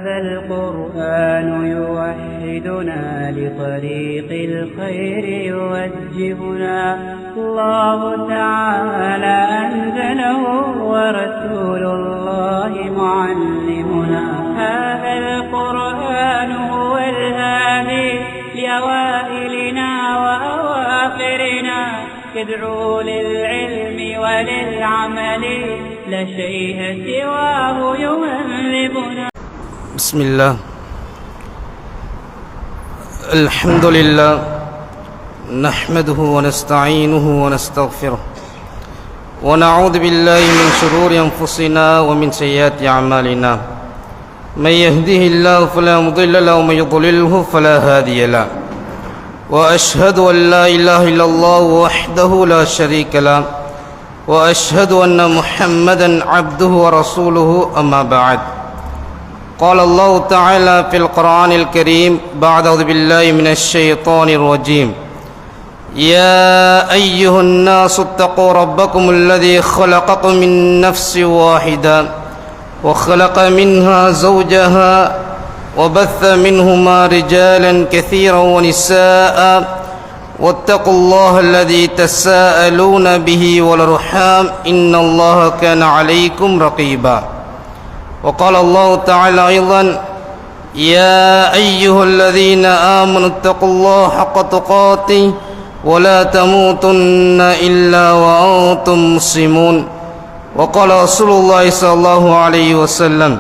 هذا القرآن يوحدنا لطريق الخير يوجهنا الله تعالى أنزله ورسول الله معلمنا هذا القرآن هو الهادي لأوائلنا وأواخرنا يدعو للعلم وللعمل لا شيء سواه يهذبنا. بسم الله الحمد لله نحمده ونستعينه ونستغفره ونعوذ بالله من شرور أنفسنا ومن سيئات أعمالنا من يهده الله فلا مضل له ومن يضلله فلا هادي له وأشهد أن لا إله إلا الله وحده لا شريك له وأشهد أن محمدا عبده ورسوله أما بعد قال الله تعالى في القرآن الكريم بعد أعوذ بالله من الشيطان الرجيم يا أيها الناس اتقوا ربكم الذي خلقكم من نفس واحدة وخلق منها زوجها وبث منهما رجالا كثيرا ونساء واتقوا الله الذي تساءلون به والأرحام إن الله كان عليكم رقيبا وقال الله تعالى أيضا يا أيها الذين آمنوا اتقوا الله حق تقاته ولا تموتن إلا وأنتم مسلمون وقال رسول الله صلى الله عليه وسلم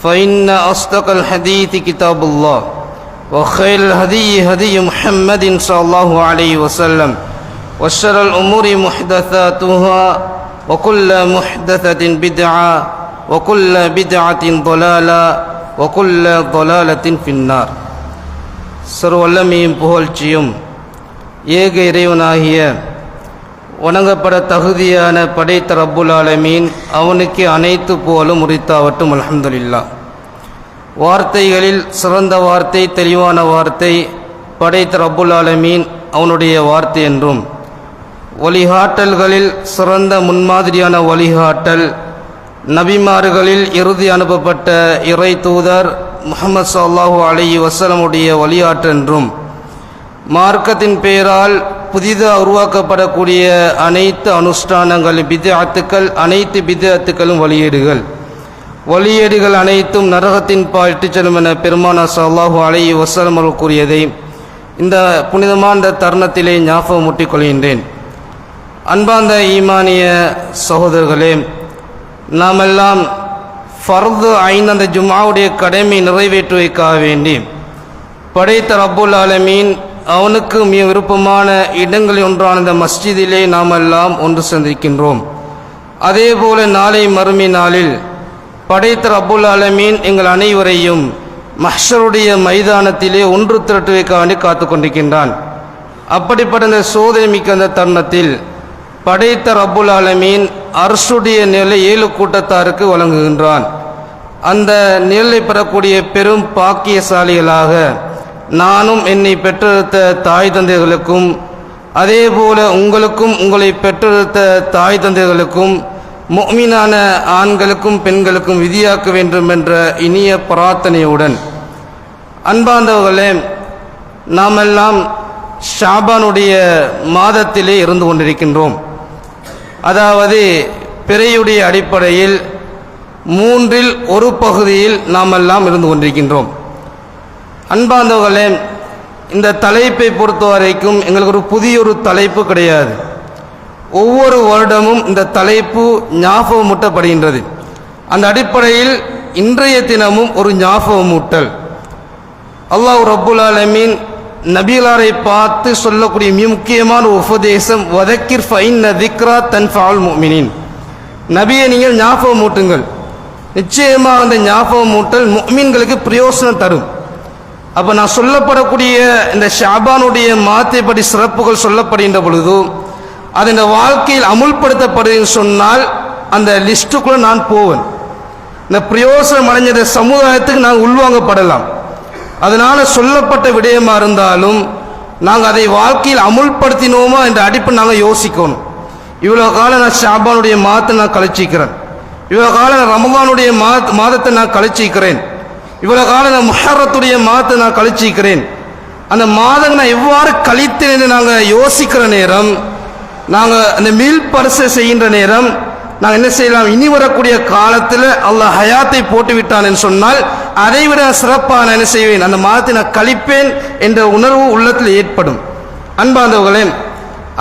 فإن أصدق الحديث كتاب الله وخير الهدي هدي محمد صلى الله عليه وسلم وشر الأمور محدثاتها وكل محدثة بدعة وكل بدعة ضلالة وكل ضلالة في النار. சர்வல்லமையும் புகழ்ச்சியும் ஏக இறைவனாகிய வணங்கப்பட தகுதியான படைத்த ரப்புல் ஆலமீன் அவனுக்கு அனைத்து புகழும் உரித்தாவட்டும். அல்ஹம்துலில்லாஹ். வார்த்தைகளில் சிறந்த வார்த்தை தெளிவான வார்த்தை படைத்த ரப்புல் ஆலமீன் அவனுடைய வார்த்தை என்றும், வழிகாட்டல்களில் சிறந்த முன்மாதிரியான வழிகாட்டல் நபிமார்களில் இறுதி அனுப்பப்பட்ட இறை தூதர் முஹம்மது ஸல்லல்லாஹு அலைஹி வஸல்லமுடைய வழிகாட்டு என்றும், மார்க்கத்தின் பெயரால் புதிதாக உருவாக்கப்படக்கூடிய அனைத்து அனுஷ்டானங்கள் பித்அத்துக்கள், அனைத்து பித்அத்துக்களும் வழியேடுகள் அனைத்தும் நரகத்தின் பால் இட்டுச் செல்லும் என பெருமானார் ஸல்லல்லாஹு அலைஹி வஸல்லம் அவர்கள் கூறியதை இந்த புனிதமான தருணத்திலே ஞாபகமூட்டிக் கொள்கின்றேன். அன்பார்ந்த ஈமானிய சகோதரர்களே, நாமெல்லாம் ஃபர்து ஐன் அந்த ஜும்ஆவுடைய கடமை நிறைவேற்றுவதற்காக வேண்டி படைத்த ரப்புல் ஆலமீன் அவனுக்கு மிக விருப்பமான இடங்களில் ஒன்றான இந்த மஸ்ஜிதிலே நாம் எல்லாம் ஒன்று சேர்ந்திருக்கின்றோம். அதே போல நாளை மறுமை நாளில் படைத்த ரப்புல் ஆலமீன் எங்கள் அனைவரையும் மஹ்ஷருடைய மைதானத்திலே ஒன்று திரட்டுவதற்காக வேண்டி காத்து கொண்டிருக்கின்றான். அப்படிப்பட்ட இந்த சோதனை மிக்க அந்த தருணத்தில் படைத்த ரப்புல் ஆலமீன் அர்ஷுடைய நிலை 7 கூட்டத்தாருக்கு வழங்குகின்றான். அந்த நிலை பெறக்கூடிய பெரும் பாக்கியசாலிகளாக நானும் என்னை பெற்றெடுத்த தாய் தந்தைகளுக்கும், அதே போல உங்களுக்கும் உங்களை பெற்றெடுத்த தாய் தந்தைகளுக்கும், முஃமினான ஆண்களுக்கும் பெண்களுக்கும் விதியாக்க வேண்டும் என்ற இனிய பிரார்த்தனையுடன், அன்பார்ந்தவர்களே, நாமெல்லாம் ஷாபானுடைய மாதத்திலே இருந்து கொண்டிருக்கின்றோம். அதாவது பிறையுடைய அடிப்படையில் 3இல் 1 பகுதியில் நாமெல்லாம் இருந்து கொண்டிருக்கின்றோம். அன்பார்ந்தவர்களே, இந்த தலைப்பை பொறுத்த வரைக்கும் எங்களுக்கு ஒரு புதிய தலைப்பு கிடையாது. ஒவ்வொரு வருடமும் இந்த தலைப்பு ஞாபகமூட்டப்படுகின்றது. அந்த அடிப்படையில் இன்றைய தினமும் ஒரு ஞாபகமூட்டல். அல்லாஹ் ரப்புல் ஆலமீன் நபிகளாரை பார்த்து சொல்லக்கூடிய மிக முக்கியமான உபதேசம், வதக்கிர் ஃபஇன்ன திக்ரா தன்ஃபஉல் முஃமினீன். நபியை நீங்கள் ஞாபகமூட்டுங்கள், நிச்சயமாக அந்த ஞாபகமூட்டல் முஃமின்களுக்கு பிரயோசனம் தரும். அப்போ நான் சொல்லப்படக்கூடிய இந்த ஷாபானுடைய மாதத்தை பற்றி சிறப்புகள் சொல்லப்படுகின்ற பொழுது அது இந்த வாழ்க்கையில் அமுல்படுத்தப்படுதுன்னு சொன்னால் அந்த லிஸ்ட்டுக்குள்ளே நான் போவேன். இந்த பிரயோசனம் அடைஞ்ச சமுதாயத்துக்கு நாங்கள் உள்வாங்கப்படலாம். அதனால் சொல்லப்பட்ட விடயமாக இருந்தாலும் நாங்கள் அதை வாழ்க்கையில் அமுல்படுத்தினோமா என்ற அடிப்படை நாங்கள் யோசிக்கணும். இவ்வளோ காலம் நான் ஷாபானுடைய மாதத்தை நான் கழிச்சிக்கிறேன், இவ்வளோ காலம் ரமலானுடைய மாதத்தை நான் கழிச்சிக்கிறேன். இவ்வளவு காலம் நான் முஹர்ரத்துடைய மாதத்தை நான் கழிச்சிக்கிறேன், அந்த மாதம் நான் எவ்வாறு கழித்தேன் என்று நாங்கள் யோசிக்கிற நேரம், நாங்கள் அந்த மீள் பரிசை செய்கின்ற நேரம், நாங்கள் என்ன செய்யலாம், இனி வரக்கூடிய காலத்தில் அல்லாஹ் ஹயாத்தை போட்டு விட்டான் என்று சொன்னால் அதைவிட சிறப்பாக நான் என்ன செய்வேன், அந்த மாதத்தை நான் கழிப்பேன் என்ற உணர்வு உள்ளத்தில் ஏற்படும். அன்பார்ந்தவர்களே,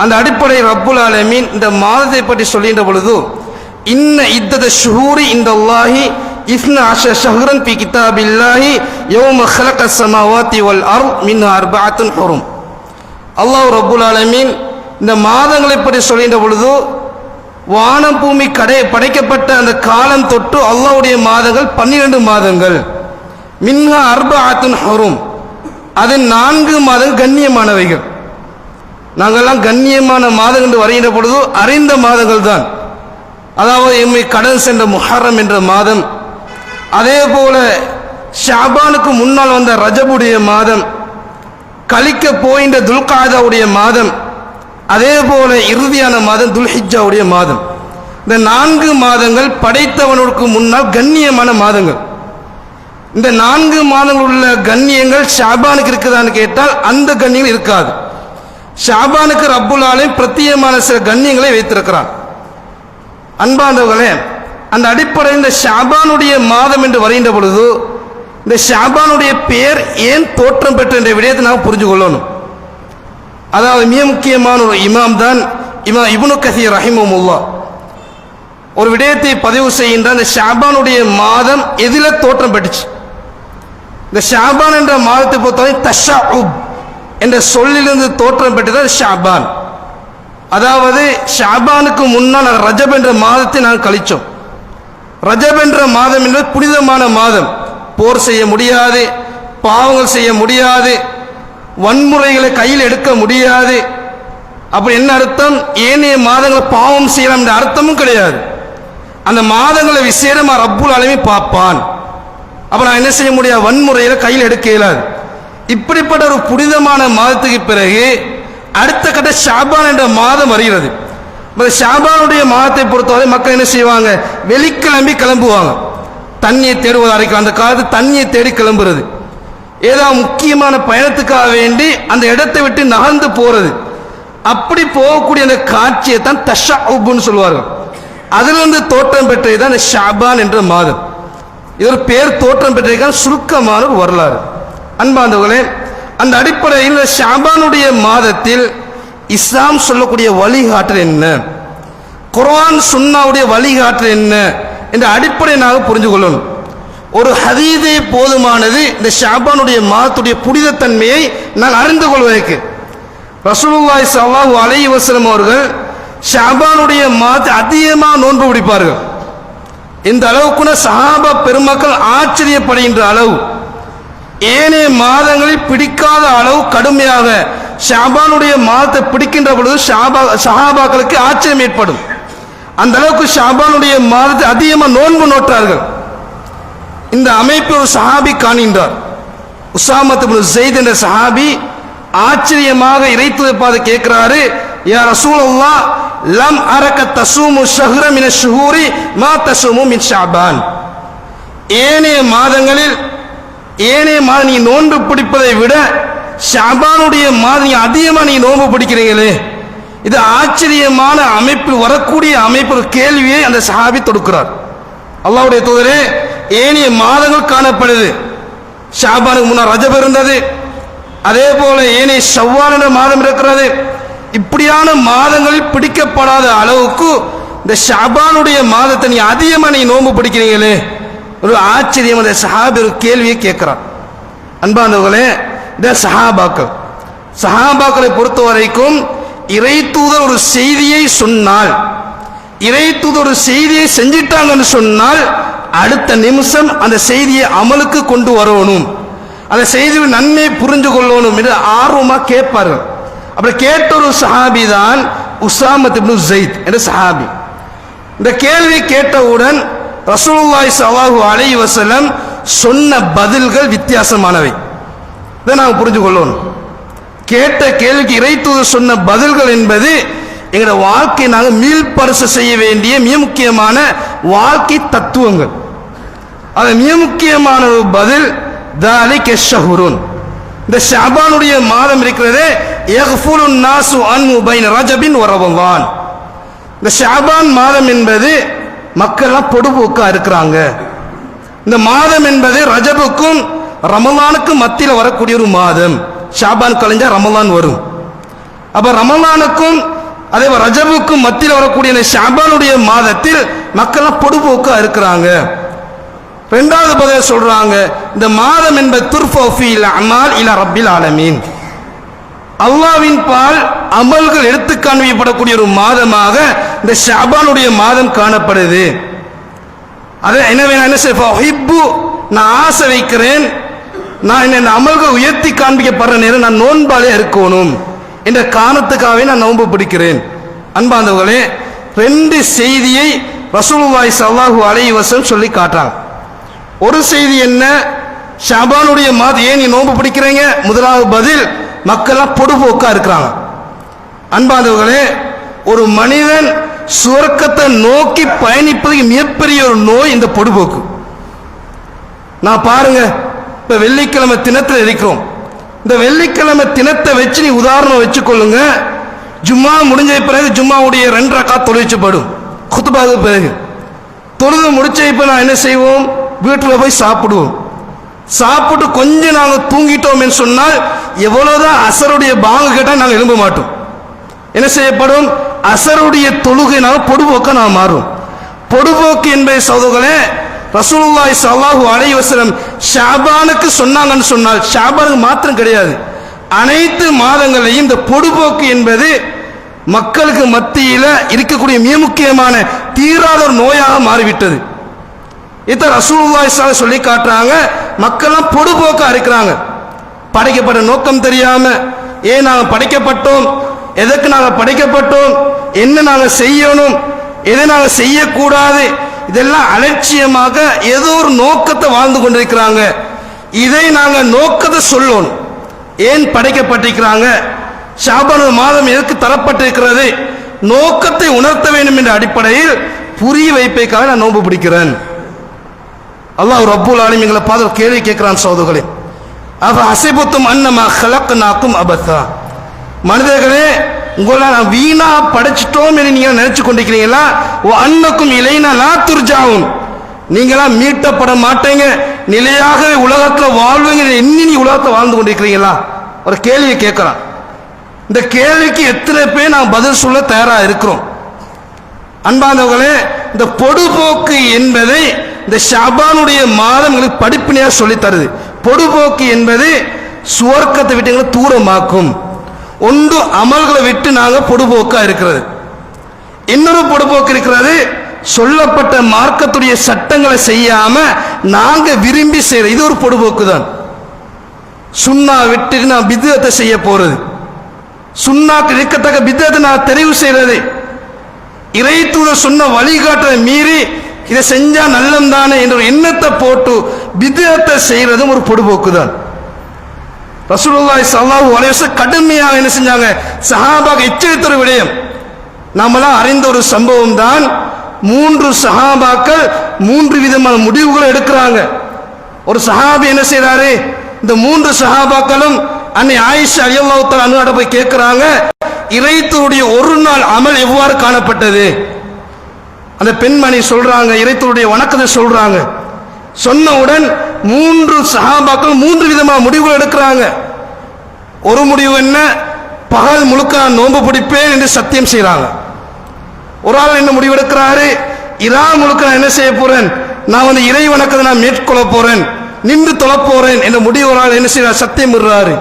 அந்த அடிப்படை ரப்புல் ஆலமீன் இந்த மாதத்தை பற்றி சொல்கின்ற பொழுது, இன்ன இத்தத ஷுஹூரி இந்தல்லாஹி இஸ்ன அஷர ஷஹ்ரன் ஃபி கிதாபில்லாஹி யௌம ஹலகஸ் ஸமாவாதி வல் அர்த் மின்ஹா அர்பஅத்துன் ஹுரும். அல்லாஹ் ரப்புல் ஆலமீன் இந்த மாதங்களை பற்றி சொல்கின்ற பொழுது, வானம் பூமி படைக்கப்பட்ட அந்த காலம் தொட்டு அல்லாஹ்வுடைய மாதங்கள் 12 மாதங்கள். மின்ஹா அர்பஅத்துன் ஹுரும், அது 4 மாதங்கள் கண்ணியமானவைகள். நாங்கள்லாம் கண்ணியமான மாதங்கள் என்று வருகின்ற பொழுது அறிந்த மாதங்கள் தான். அதாவது எம்மை கடன் சென்ற முஹர்ரம் என்ற மாதம், அதே போல ஷாபானுக்கு முன்னால் வந்த ரஜபுடைய மாதம், கழிக்க போகின்ற துல்காதாவுடைய மாதம், அதே போல இறுதியான மாதம் துல்ஹிஜ்ஜாவுடைய மாதம். இந்த 4 மாதங்கள் படைத்தவனுக்கு முன்னால் கண்ணியமான மாதங்கள். இந்த 4 மாதங்கள் உள்ள கண்ணியங்கள் ஷாபானுக்கு இருக்குதான்னு கேட்டால் அந்த கண்ணியங்கள் இருக்காது. ஷாபானுக்கு ரப்புல் ஆலமீன் பிரத்யேகமான சில கண்ணியங்களை வைத்திருக்கிறான். அன்பார்ந்தவர்களே, அந்த அடிப்படையில் இந்த ஷாபானுடைய மாதம் என்று வருகின்ற பொழுது, இந்த ஷாபானுடைய பெயர் ஏன் தோற்றம் பெற்ற என்ற விடயத்தை நாம் புரிஞ்சு கொள்ளணும். அதாவது மிக முக்கியமான ஒரு இமாம் தான் இமாம் இப்னு கஸீர் ரஹிமஹுல்லாஹ். ஒரு விடயத்தை பதிவு செய்கின்ற இந்த ஷாபானுடைய மாதம் எதில தோற்றம் பெற்றுச்சு. இந்த ஷாபான் என்ற மாதத்தை பொறுத்தவரை தஷஅுப் என்ற சொல்லிலிருந்து தோற்றம் பெற்றது ஷாபான். அதாவது ஷாபானுக்கு முன்னால் ரஜப் என்ற மாதத்தை நாங்கள் கழிச்சோம். ரஜப் என்ற மாதம் என்பது புனிதமான மாதம். போர் செய்ய முடியாது, பாவங்கள் செய்ய முடியாது, வன்முறைகளை கையில் எடுக்க முடியாது. அப்படி என்ன அர்த்தம், ஏனைய மாதங்களை பாவம் செய்யலாம் என்ற அர்த்தமும் கிடையாது. அந்த மாதங்களை விசேடமாக ரப்புல் ஆலமீன் பார்ப்பான். அப்ப நான் என்ன செய்ய முடியாது, வன்முறைகளை கையில் எடுக்க இயலாது. இப்படிப்பட்ட ஒரு புனிதமான மாதத்துக்கு பிறகு அடுத்த கட்ட ஷாபான் என்ற மாதம் வருகிறது. ஷாபானுடைய மாதத்தை பொறுத்தவரை மக்கள் என்ன செய்வாங்க, வெளிக்கிளம்பி கிளம்புவாங்க. தண்ணியை தேடுவதற்கு அந்த காலத்து தண்ணியை தேடி கிளம்புறது, ஏதாவது முக்கியமான பயணத்துக்காக வேண்டி அந்த இடத்தை விட்டு நகர்ந்து போறது. அப்படி போகக்கூடிய அந்த காட்சியை தான் தஷஅுப்னு சொல்வார்கள். அதிலிருந்து தோற்றம் பெற்றது தான் ஷாபான் என்ற மாதம். இது ஒரு பேர் தோற்றம் பெற்றதுக்கான சுருக்கமான ஒரு வரலாறு. அன்பார்ந்தவர்களே, அந்த அடிப்படையில் ஷாபானுடைய மாதத்தில் இஸ்லாம் சொல்லக்கூடிய வழிகாட்டல் என்ன, குர்ஆன் சுன்னாவுடைய வழிகாட்டல் என்ன என்ற அடிப்படையை நாங்கள் புரிஞ்சு கொள்ளணும். ஒரு ஹதீஸே போதுமானது இந்த ஷாபானுடைய மாதத்துடைய புனிதத்தன்மையை நான் அறிந்து கொள்வதற்கு. ரசூலுல்லாஹி ஸல்லல்லாஹு அலைஹி வஸல்லம் அவர்கள் ஷாபானுடைய மாதத்தை அதிகமாக நோன்பு பிடிப்பார்கள். இந்த அளவுக்குன சஹாபா பெருமக்கள் ஆச்சரியப்படுகின்ற அளவு, ஏனைய மாதங்களில் பிடிக்காத அளவு கடுமையாக ஷாபானுடைய மாதத்தை பிடிக்கின்ற பொழுது சஹாபாக்களுக்கு ஆச்சரியம் ஏற்படும். அந்த அளவுக்கு ஷாபானுடைய மாதத்தை அதிகமாக நோன்பு நோட்டார்கள். இந்த அமைப்பு ஒரு சஹாபி காண்கின்றார். உஸாமத் இப்னு ஸைத் என்ற சஹாபி ஆச்சரியமாக இறைத்துவதை பார்த்து கேட்கிறாரு, யா ரசூலல்லாஹ், லம் அரக தஸூமு ஷஹ்ர மின ஷுஹூரி மா தஸூமு மின் ஷாபான். ஏனைய மாதங்களில் நீ நோன்பு பிடிப்பதை விட ஷாபானுடைய மாதம் நீங்க அதிகமாக நீ நோன்பு பிடிக்கிறீங்களே, இது ஆச்சரியமான அமைப்பு, வரக்கூடிய அமைப்பு. ஒரு கேள்வியை அந்த சஹாபி தொடுக்கிறார். அல்லாஹ்வுடைய தூதரே, ஏனைய மாதங்கள் காணப்படுது, ஷாபானுக்கு முன்னால் ரஜப் இருந்தது, அதே போல ஏனைய ஷவ்வால் என்ற மாதம் இருக்கிறது. இப்படியான மாதங்களில் பிடிக்கப்படாத அளவுக்கு இந்த ஷாபானுடைய மாதத்தை நீ அதிகமாக நீ நோன்பு பிடிக்கிறீங்களே, ஒரு ஆச்சரியம். அந்த சஹாபி ஒரு கேள்வியை கேட்கிறார். அன்பானவர்களே, இந்த சஹாபாக்களை பொறுத்த வரைக்கும் இறை தூதர் ஒரு செய்தியை சொன்னால், இறை தூதர் ஒரு செய்தியை செஞ்சிட்டாங்கன்னு சொன்னால் அடுத்த நிமிஷம் அந்த செய்தியை அமலுக்கு கொண்டு வரணும், அந்த செய்தியை நன்மை புரிஞ்சு கொள்ளணும் என்று ஆர்வமாக கேட்பார்கள். அப்படி கேட்ட ஒரு சஹாபி தான் உஸாமத் இப்னு ஸைத் என்ற சஹாபி. இந்த கேள்வி கேட்டவுடன் ரசூலுல்லாஹி ஸல்லல்லாஹு அலைஹி வஸல்லம் சொன்ன பதில்கள் வித்தியாசமானவை. இதை நாம் புரிஞ்சு கொள்ளணும். கேட்ட கேள்விக்கு இறைத்தூதர் சொன்ன பதில்கள் என்பது எங்களுடைய வாழ்க்கை நாங்கள் மீள்பரிசு செய்ய வேண்டிய மிக முக்கியமான வாழ்க்கை தத்துவங்கள். அது மிக முக்கியமான ஒரு பதில். தாலிக ஷஹ்ருன், இந்த ஷஅபானுடைய மாதம் இருக்கிறதே, யக்ஃபுலுன் நாசு அன்ஹு பைன ரஜபின் வ ரமலான். இந்த ஷஅபான் மாதம் என்பது மக்கள் எல்லாம் பொடுபோக்கா இருக்கிறாங்க. இந்த மாதம் என்பது ரஜபுக்கும் ரமலானுக்கும் மத்தியில் வரக்கூடிய ஒரு மாதம். ஷஅபான் கழிஞ்சா ரமலான் வரும். அப்ப ரமலானுக்கும் அதே ரஜபுக்கும் மத்தியில் வரக்கூடிய இந்த ஷஅபானுடைய மாதத்தில் மக்கள் எல்லாம் பொடுபோக்கா இருக்கிறாங்க. இரண்டாவது பதில் சொல்றாங்க, இந்த மாதம் என்பது துர்ஃபு ஃபீல் அமால் இலா ரப்பில் ஆலமீன், அல்லாஹ்வின் பால் அமல்கள் எடுத்து காண்பிக்கப்படக்கூடிய ஒரு மாதமாக இந்த ஷஅபானுடைய மாதம் காணப்படுது. அதை எனவே நான் என்ன செய்ய, நான் ஆசை வைக்கிறேன், நான் இந்த அமல்கள் உயர்த்தி காண்பிக்கப்படுற நேரம் நான் நோன்பாலே இருக்கணும் என்ற காரணத்துக்காகவே நான் நோன்பு பிடிக்கிறேன். அன்பார்ந்தவர்களே, ரெண்டு செய்தியை ரசூலுல்லாஹி ஸல்லல்லாஹு அலைஹி வஸல்லம் சொல்லி காட்டுறாங்க. ஒரு செய்தி என்ன, ஷஅபானுடைய மாதம் ஏன் நீ நோன்பு பிடிக்கிறீங்க? முதலாவது பதில், மக்கள்லாம் பொடுபோக்கா இருக்கிறாங்க. அன்பார்ந்தவர்களே, ஒரு மனிதன் சுவர்க்கத்தை நோக்கி பயணிப்பது மிகப்பெரிய ஒரு நோய் இந்த பொடுபோக்கு. நான் பாருங்க, இப்ப வெள்ளிக்கிழமை தினத்தில் இருக்கிறோம். இந்த வெள்ளிக்கிழமை தினத்தை வச்சு நீ உதாரணம் வச்சுக்கொள்ளுங்க. ஜும்மா முடிஞ்ச பிறகு ஜும்மாவுடைய 2 ரக்காத் தொழுவிச்சப்படும். குத்பாவுக்கு பிறகு தொழுது முடிச்ச இப்ப நான் என்ன செய்வோம், வீட்டில் போய் சாப்பிடுவோம். சாப்பிட்டு கொஞ்சம் நாங்கள் தூங்கிட்டோம் என்று சொன்னால் எவ்வளவுதான் அசருடைய பாங்கு கேட்டால் நாங்கள் எழும்ப மாட்டோம். என்ன செய்யப்படும், அசருடைய தொழுகை நாங்கள் பொடுபோக்க நாம் மாறும். பொடுபோக்கு என்பதை சகோதரர்களே, ரசூலுல்லாஹி ஸல்லல்லாஹு அலைஹி வஸல்லம் ஷஅபானுக்கு சொன்னாங்கன்னு சொன்னால் ஷஅபானுக்கு மாத்திரம் கிடையாது, அனைத்து மாதங்களையும் இந்த பொடுபோக்கு என்பது மக்களுக்கு மத்தியில் இருக்கக்கூடிய மிக முக்கியமான தீராத ஒரு நோயாக மாறிவிட்டது. இதை ரசூலுல்லாஹி ஸல்லல்லாஹு அலைஹி சொல்லி காட்டுறாங்க. மக்கள்லாம் பொடுபோக்கா இருக்கிறாங்க. படைக்கப்பட்ட நோக்கம் தெரியாம, ஏன் நாங்கள் படைக்கப்பட்டோம், எதற்கு நாங்கள் படைக்கப்பட்டோம், என்ன நாங்கள் செய்யணும், எதை நாங்கள் செய்யக்கூடாது, இதெல்லாம் அலட்சியமாக ஏதோ ஒரு நோக்கத்தை வாழ்ந்து கொண்டிருக்கிறாங்க. இதை நாங்கள் நோக்கத்தை சொல்லணும். ஏன் படைக்கப்பட்டிருக்கிறாங்க, ஷஅபான் மாதம் எதற்கு தரப்பட்டிருக்கிறது, நோக்கத்தை உணர்த்த வேண்டும் என்ற அடிப்படையில் புரிய வைப்பதற்காக நான் நோன்பு பிடிக்கிறேன். அல்லாஹ் ரப்புல் ஆலமீன் எங்களை பார்த்து கேள்வி கேட்கிறான் சகோதரர்களே, அவ ஹஸிபத்தும் அன்னமா ஹலக்னாக்கும் அபத்தா, மனிதர்களே உங்களை நான் வீணா படைச்சிட்டோம் என்று நீங்க நினைச்சு கொண்டிருக்கிறீங்களா? ஓ அன்னக்கும் இலைனா லா துர்ஜாவும், நீங்களாம் மீட்டப்பட மாட்டீங்க, நிலையாக உலகத்தில் வாழ்வீங்க எண்ணி நீ உலகத்தில் வாழ்ந்து கொண்டிருக்கிறீங்களா? ஒரு கேள்வியை கேட்கிறான். இந்த கேள்விக்கு எத்தனை பேர் நாம் பதில் சொல்ல தயாரா இருக்கிறோம்? அன்பானவர்களே, இந்த பொடுபோக்கு என்பதை இந்த ஷஅபானுடைய மாதம் எங்களுக்கு படிப்பினையா சொல்லி தருது. பொடுபோக்கு என்பது சுவர்க்கத்தை விட்டு எங்களை தூரமாக்கும். ஒன்று அமல்களை விட்டு நாங்கள் பொடுபோக்கா இருக்கிறது, இன்னொரு பொடுபோக்கு இருக்கிறது சொல்லப்பட்ட மார்க்கத்துடைய சட்டங்களை செய்யாம நாங்க விரும்பி செய்யறது. இது ஒரு பொடுபோக்கு தான். சுன்னா விட்டு நான் பித்அத்தை செய்ய போறது, சுன்னாக்கு இருக்கத்தக்க பித்அத்தை நான் தெரிவு செய்யறது, இறை தூதர் சொன்ன வழிகாட்டலை மீறி இதை செஞ்சா நல்லம் தானே என்ற எண்ணத்தை போட்டு பித்அத்தை செய்யறதும் ஒரு பொடுபோக்கு தான். ரசூலுல்லாஹி ஸல்லல்லாஹு அலைஹி வஸல்லம் கடுமையாக என்ன செஞ்சாங்க, சஹாபாக்கு எச்சரித்த ஒரு விடயம். நாமெல்லாம் அறிந்த ஒரு சம்பவம் தான். 3 சஹாபாக்கள் 3 விதமான முடிவுகளை எடுக்கிறாங்க. ஒரு சஹாபி என்ன செய்யறாரு, இந்த 3 சஹாபாக்களும் அன்னை ஆயிஷா ரலியல்லாஹு தஆலா அன்ஹா போய் கேட்கிறாங்க, இறைத்தூருடைய ஒரு நாள் அமல் எவ்வாறு காணப்பட்டது? அந்த பெண்மணி சொல்றாங்க, இறைத்தூருடைய வணக்கத்தை சொல்றாங்க. சொன்னவுடன் 3 சஹாபாக்கள் 3 விதமான முடிவுகள் எடுக்கிறாங்க. ஒரு முடிவு என்ன, பகல் முழுக்க நான் நோன்பு பிடிப்பேன் என்று சத்தியம் செய்யறாங்க. ஒரு ஆள் என்ன முடிவு எடுக்கிறாரு, இரா முழுக்க நான் என்ன செய்ய போறேன், நான் இறை வணக்கத்தை நான் மேற்கொள்ள போறேன், நின்று தொழ போறேன் என்ற முடிவு ஒரு ஆள் என்ன செய்யறாரு, சத்தியம் விடுறாரு.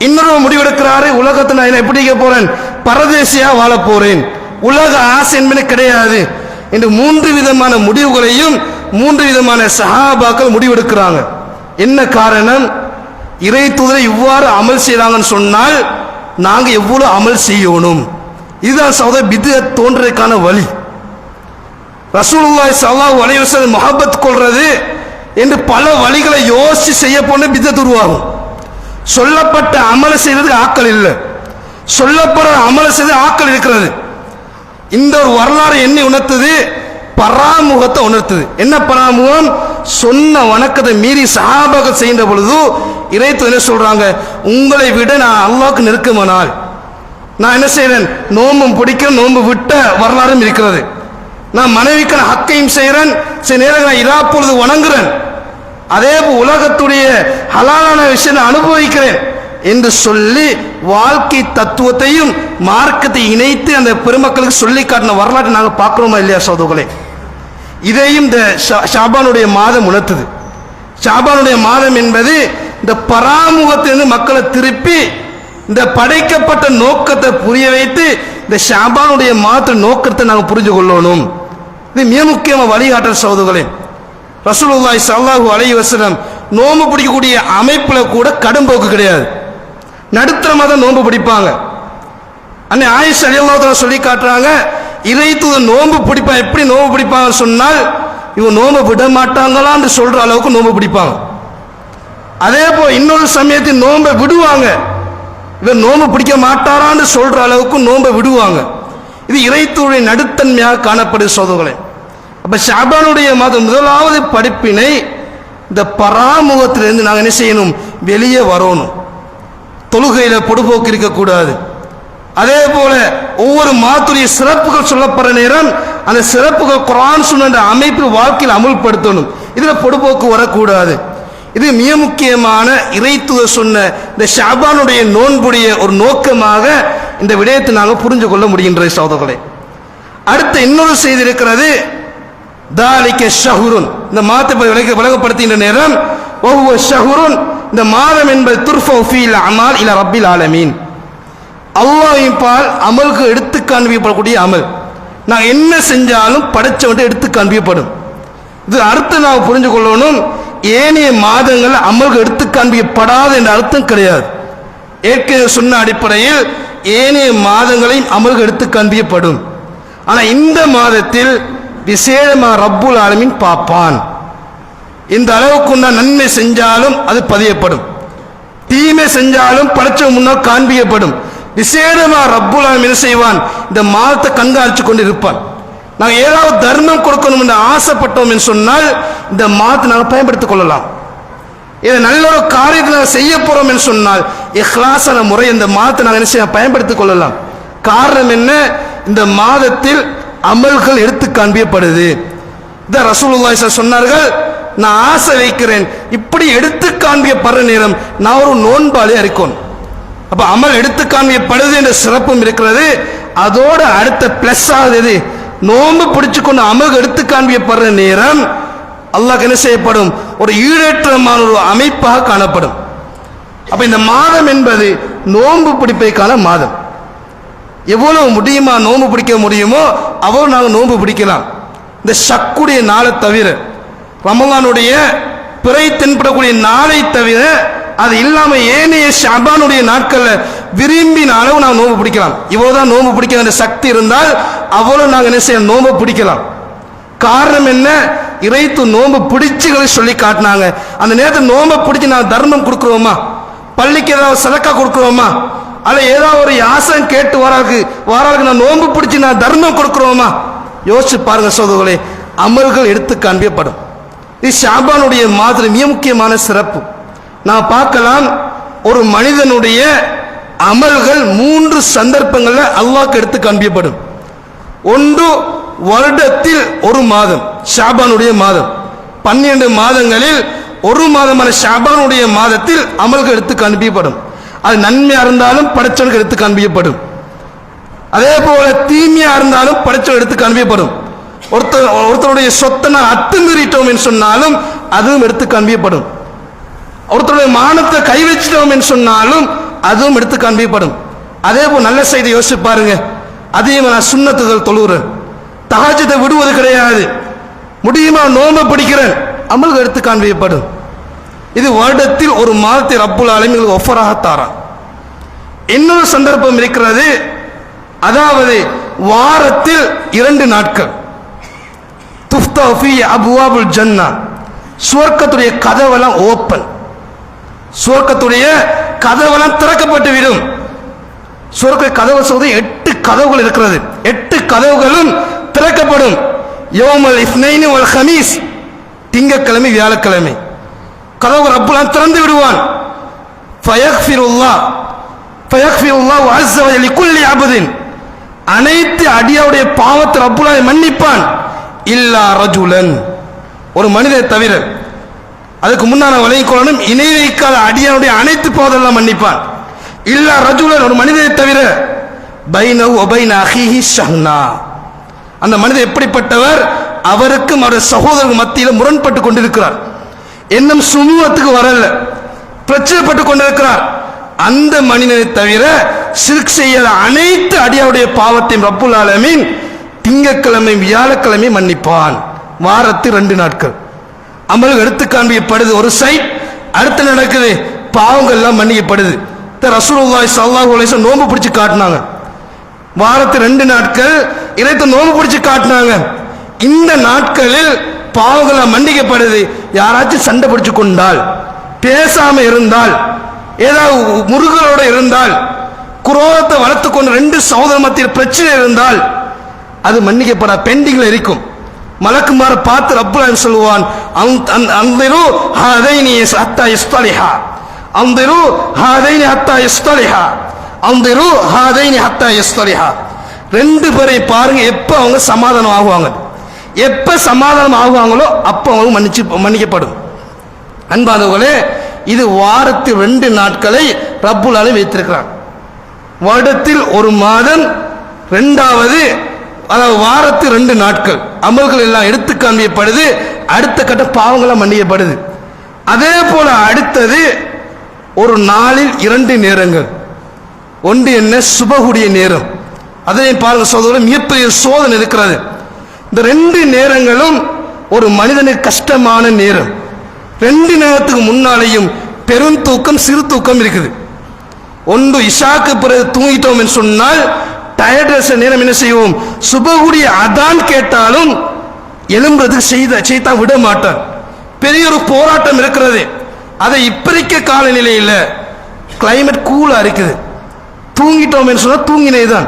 இன்னொரு முடிவு எடுக்கிறாரு, உலகத்தை நான் எப்படி இருக்க போறேன், பரதேசியா வாழ போறேன், உலக ஆசை என்பது கிடையாது என்று 3 விதமான முடிவுகளையும் 3 விதமான சஹாபாக்கள் முடிவெடுக்கிறாங்க. என்ன காரணம், இறை தூதரை இவ்வாறு அமல் செய்யறாங்கன்னு சொன்னால் நாங்க எவ்வளவு அமல் செய்யணும். இதுதான் சகோதர பித்அத் தோன்றதுக்கான வழி. ரசூலுல்லாஹி ஸல்லல்லாஹு அலைஹி வஸல்லம் முஹப்பத் கொள்றது என்று பல வழிகளை யோசிச்சு செய்ய போன பித்அத் உருவாகும். சொல்லப்பட்ட அமல் செய்யறதுக்கு ஆக்கள் இல்லை, சொல்லப்படுற அமல் செய்து ஆக்கள் இருக்கிறது. இந்த ஒரு வரலாறு என்ன உணர்த்துது, பராமுகத்தை உணர்த்துது. என்ன பராமுகம், சொன்ன வணக்கத்தை மீறி சஹாபாக்கள் செய்கின்ற பொழுது இறைத்து என்ன சொல்றாங்க, உங்களை விட நான் அல்லாஹ்வுக்கு நெருக்கமானால் நான் என்ன செய்றேன், நோம்பும் பிடிக்கிறேன், நோம்பு விட்ட வரலாறும் இருக்கிறது. நான் மனைவிக்கு ஹக்கையும் செய்கிறேன், சில நேரங்கள் நான் இரா பொழுது வணங்குறேன், அதே உலகத்துடைய ஹலாலான விஷயத்தை அனுபவிக்கிறேன் என்று சொல்லி வாழ்க்கை தத்துவத்தையும் மார்க்கத்தை இணைத்து அந்த பெருமக்களுக்கு சொல்லி காட்டின வரலாற்றை நாங்கள் பார்க்கிறோமா இல்லையா சகோதரர்களே? இதையும் இந்த ஷாபானுடைய மாதம் உணர்த்துது. ஷாபானுடைய மாதம் என்பது இந்த பராமுகத்திலிருந்து மக்களை திருப்பி இந்த படைக்கப்பட்ட நோக்கத்தை புரிய வைத்து இந்த ஷாபானுடைய மாத நோக்கத்தை நாங்கள் புரிஞ்சு கொள்ளணும். இது மிக முக்கியமாக வழிகாட்டல் சகோதரர்களே. ரசூலுல்லாஹி ஸல்லல்லாஹு அலைஹி வஸல்லம் நோன்பு பிடிக்கக்கூடிய அமைப்புல கூட கடும்போக்கு கிடையாது, நடுத்தரமாக தான் நோன்பு பிடிப்பாங்க. அன்னை ஆயிஷா ரலியல்லாஹு அன்ஹா சொல்லி காட்டுறாங்க, இறைத்தூதர் நோன்பு பிடிப்பாங்க. எப்படி நோன்பு பிடிப்பாங்க சொன்னால், இவங்க நோன்பு விட மாட்டாங்களான்னு சொல்ற அளவுக்கு நோன்பு பிடிப்பாங்க. அதே போல் இன்னொரு சமயத்தில் நோன்பை விடுவாங்க, இவர் நோன்பு பிடிக்க மாட்டாரான்னு சொல்ற அளவுக்கு நோன்பை விடுவாங்க. இது இறைத்தூதருடைய நடுத்தன்மையாக காணப்படுது சகோதரர்களே. அப்ப ஷாபானுடைய மாதம் முதலாவது படிப்பினை, இந்த பராமுகத்திலிருந்து நாங்கள் என்ன செய்யணும், வெளியே வரணும். தொழுகையில பொடுபோக்கு இருக்கக்கூடாது. அதே போல ஒவ்வொரு மாதத்துடைய சிறப்புகள் சொல்லப்படுற நேரம் அந்த சிறப்புகள் குர்ஆன் சுன்னத் அமைப்பில் வாழ்க்கையில் அமுல்படுத்தணும். இதுல பொடுபோக்கு வரக்கூடாது. இது மிக முக்கியமான இறைத்துவ சொன்ன இந்த ஷாபானுடைய நோன்புடைய ஒரு நோக்கமாக இந்த விடயத்தை நாங்கள் புரிஞ்சு கொள்ள முடிகின்ற சகோதரர்களே. அடுத்த இன்னொரு செய்தி இருக்கிறது, தாலிக ஷஹ்ருன், இந்த மாதத்தை விளங்கப்படுத்துகின்ற நேரம், ஒவ்வொரு ஷஹ்ருன், இந்த மாதம் என்பது துர்ஃபு ஃபீல் அமால் இலா ரப்பில் ஆலமீன், அல்லாஹ்வின் பால் அமலுக்கு எடுத்து காண்பிக்கப்படக்கூடிய அமல். நான் என்ன செஞ்சாலும் படைச்சவன்ட்டு எடுத்து காண்பிக்கப்படும். இது அர்த்தம் நாம் புரிஞ்சு கொள்ளணும். ஏனைய மாதங்கள் அமலுக்கு எடுத்து காண்பிக்கப்படாது என்ற அர்த்தம் கிடையாது. ஏற்கனவே சொன்ன அடிப்படையில் ஏனைய மாதங்களையும் அமலுக்கு எடுத்து காண்பிக்கப்படும். ஆனால் இந்த மாதத்தில் விசேஷமாக ரப்புல் ஆலமீன் பார்ப்பான். இந்த அளவுக்கு நன்மை செஞ்சாலும் அது பதியப்படும், தீமை செஞ்சாலும் படைச்சவன் முன்னால் காண்பிக்கப்படும். விசேஷமாக ரப்புல் ஆலமீன் செய்வான், இந்த மாதத்தை கண்காணிச்சு கொண்டு இருப்பான். நாங்கள் ஏதாவது தர்மம் கொடுக்கணும் என்று ஆசைப்பட்டோம் என்று சொன்னால் இந்த மாதத்தை நாங்கள் பயன்படுத்திக் கொள்ளலாம். இதை நல்ல ஒரு காரியத்தை நாங்கள் செய்ய போறோம் என்று சொன்னால் இஹ்லாஸான முறை இந்த மாதத்தை நாங்கள் என்ன செய்ய பயன்படுத்திக் கொள்ளலாம். காரணம் என்ன, இந்த மாதத்தில் அமல்கள் எடுத்து காண்பிக்கப்படுது. இந்த ரசூலுல்லாஹி சொன்னார்கள், நான் ஆசை வைக்கிறேன் இப்படி எடுத்து காண்பிக்கப்படுற நேரம் நான் ஒரு நோன்பாளி அறிக்கோன். அப்ப அமல் எடுத்து காண்பிக்கப்படுது என்ற சிறப்பும் இருக்கிறது. அதோட அடுத்த பிளஸ் ஆகுது, நோன்பு பிடிச்சு கொண்டு அமல் எடுத்து காண்பிக்கப்படுற நேரம் அல்லாஹ் என்ன செய்யப்படும், ஒரு ஈடேற்றமான ஒரு அமைப்பாக காணப்படும். அப்ப இந்த மாதம் என்பது நோன்பு பிடிப்பதற்கான மாதம். எவ்வளவு முடியுமா நோன்பு பிடிக்க முடியுமோ அவ்வளவு நாங்கள் நோன்பு பிடிக்கலாம். இந்த ஷக்குடைய நாளை தவிர, ரமலானுடைய பிறை தென்படக்கூடிய நாளை தவிர, அது இல்லாம ஏனைய ஷாபானுடைய நாட்கள்ல விரும்பின அளவு நாங்கள் நோன்பு பிடிக்கலாம். இவ்வளவுதான் நோன்பு பிடிக்க வேண்டிய சக்தி இருந்தால் அவ்வளவு நாங்கள் என்ன செய்ய நோன்பு பிடிக்கலாம். காரணம் என்ன, இறைத்து நோன்பு பிடிச்சுகளை சொல்லி காட்டினாங்க. அந்த நேரத்தில் நோன்பை பிடிச்சி நான் தர்மம் கொடுக்குறோமா, பள்ளிக்கு ஏதாவது சதக்கா கொடுக்குறோமா, அல்ல ஏதாவது ஒரு யாசம் கேட்டு வாராளுக்கு நான் நோன்பு பிடிச்சி நான் தர்மம் கொடுக்குறோமா, யோசிச்சு பாருங்க சகோதரர்களே. அமல்கள் எடுத்து காண்பிக்கப்படும். இது ஷாபானுடைய மாதிரி மிக முக்கியமான சிறப்பு. நான் பார்க்கலாம், ஒரு மனிதனுடைய அமல்கள் 3 சந்தர்ப்பங்கள்ல அல்லாஹ்க்கு எடுத்து காண்பிக்கப்படும். ஒன்று, வருடத்தில் ஒரு மாதம் ஷாபானுடைய மாதம், 12 மாதங்களில் ஒரு மாதமான ஷாபானுடைய மாதத்தில் அமல்கள் எடுத்து காண்பிக்கப்படும். அது நன்மையா இருந்தாலும் படைச்சவனுக்கு எடுத்து காண்பிக்கப்படும். அதே போல தீமையா இருந்தாலும் படைச்சவன் எடுத்து காண்பிக்கப்படும். ஒருத்தருடைய சொத்தை நான் அத்துமீறிட்டோம் என்று சொன்னாலும் அதுவும் எடுத்து காண்பிக்கப்படும். ஒருத்தருடைய மானத்தை கை வச்சிட்டோம் என்று சொன்னாலும் அதுவும் எடுத்து காண்பிக்கப்படும். அதே போல் நல்ல செய்தி யோசிச்சு பாருங்க, அதிகமாக நான் சுன்னத்துகள் தொழுகிறேன், தஹஜ்ஜுதை விடுவது கிடையாது, முடியுமா நோன்பு பிடிக்கிறேன், அமல்கள் எடுத்து காண்பிக்கப்படும். இது வருடத்தில் ஒரு மாதத்தை ரப்புல் ஆலமீன் ஒஃபராக தாரான். இன்னொரு சந்தர்ப்பம் இருக்கிறது, அதாவது வாரத்தில் 2 நாட்கள் துஃப்தஹு ஃபீஹி அப்வாபுல் ஜன்னா, சுவர்க்கத்துடைய கதவெல்லாம் ஓப்பன், சுவர்க்கத்துடைய கதவெல்லாம் திறக்கப்பட்டு விடும். சுவர்க்க கதவு சொல்வது 8 கதவுகள் இருக்கிறது, 8 கதவுகளும் திறக்கப்படும். யௌமல் இஸ்னைனி வல் ஹமீஸ், திங்கக்கிழமை வியாழக்கிழமை கதவு ரப்புல் திறந்து விடுவான். அனைத்து அடியாவுடைய பாவத்தை ரப்புல் மன்னிப்பான். இல்லா ரஜுலன், ஒரு மனிதரை தவிர. அதுக்கு முன்னால வழங்கிக் கொள்ளணும், இணை வைக்காத அடியானுடைய அனைத்து பாவத்தெல்லாம் மன்னிப்பான். இல்லா ரஜுலன், ஒரு மனிதரை தவிர. பைனஹு வ பைன அஹீஹி ஷஹ்னா, அந்த மனிதர் எப்படிப்பட்டவர்? அவருக்கும் அவருடைய சகோதரர்கள் மத்தியில் முரண்பட்டு கொண்டிருக்கிறார், இன்னும் சுமூகத்துக்கு வரல, பிரச்சனைப்பட்டு கொண்டிருக்கிறார். அந்த மனிதனை தவிர ஷிர்க் செய்யாத அனைத்து அடியாவுடைய பாவத்தையும் ரப்புல் ஆலமீன் திங்கக்கிழமை வியாழக்கிழமை மன்னிப்பான். வாரத்தில் 2 நாட்கள் அமல்கள் எடுத்து காண்பிக்கப்படுது ஒரு சைட். அடுத்து நடக்குது, பாவங்கள் எல்லாம் மன்னிக்கப்படுது. ரசூலுல்லாஹி ஸல்லல்லாஹு அலைஹி வஸல்லம் நோன்பு பிடிச்சு காட்டினாங்க. வாரத்தில் 2 நாட்கள் இறைத்த நோன்பு பிடிச்சு காட்டினாங்க. இந்த நாட்களில் பாவங்கள் மன்னிக்கப்படுது. யாராச்சும் சண்டை பிடிச்சு கொண்டால், பேசாம இருந்தால், ஏதாவது முருகனோட இருந்தால், குரோதத்தை வளர்த்து கொண்டு 2 சகோதரர் மத்தியில் பிரச்சனை இருந்தால் அது மன்னிக்கப்பட பெண்டிங்ல இருக்கும். மலக்குமார பார்த்து ரப்புல் ஆலமீன் சொல்லுவான், அன்திரு ஹாதைனி ஹத்தா யஸ்தலிஹா, அன்திரு ஹாதைனி ஹத்தா யஸ்தலிஹா, அன்திரு ஹாதைனி ஹத்தா யஸ்தலிஹா. 2 பேரை பாருங்க, எப்ப அவங்க சமாதானம் ஆகுவாங்க. எப்ப சமாதானம் ஆகுவாங்களோ அப்ப அவங்க மன்னிக்கப்படும். அன்பானவர்களே, இது வாரத்தில் 2 நாட்களை ரப்புல் ஆலமீன் வைத்திருக்கிறார். வருடத்தில் 1 மாதம், 2வது அதாவது வாரத்தில் 2 நாட்கள் அமல்கள் எல்லாம் எடுத்து காண்பிக்கப்படுது. அடுத்த கட்ட பாவங்களாம் மன்னிக்கப்படுது. அதே போல அடுத்தது ஒரு நாளில் 2 நேரங்கள். ஒன்று என்ன? சுபகுடைய நேரம். அதையும் பாருங்க சோதரர்களே, மிகப்பெரிய சோதனை இருக்கிறது. இந்த 2 நேரங்களும் ஒரு மனிதனுக்கு கஷ்டமான நேரம். 2 நேரத்துக்கு முன்னாலேயும் பெரும் தூக்கம் சிறு தூக்கம் இருக்குது. ஒன்று இஷாக்கு பிறகு தூங்கிட்டோம் என்று சொன்னால் டயர்ட்னஸ் நேரம் என்ன செய்வோம்? சுபகுடைய அதான் கேட்டாலும் எழும்புறதுக்கு செய்தா விட மாட்டான். பெரிய ஒரு போராட்டம் இருக்கிறது. அதை இப்பறிக்க காலநிலையில் கிளைமேட் கூலா இருக்குது. தூங்கிட்டோம் என்று சொன்னால் தூங்கினேதான்.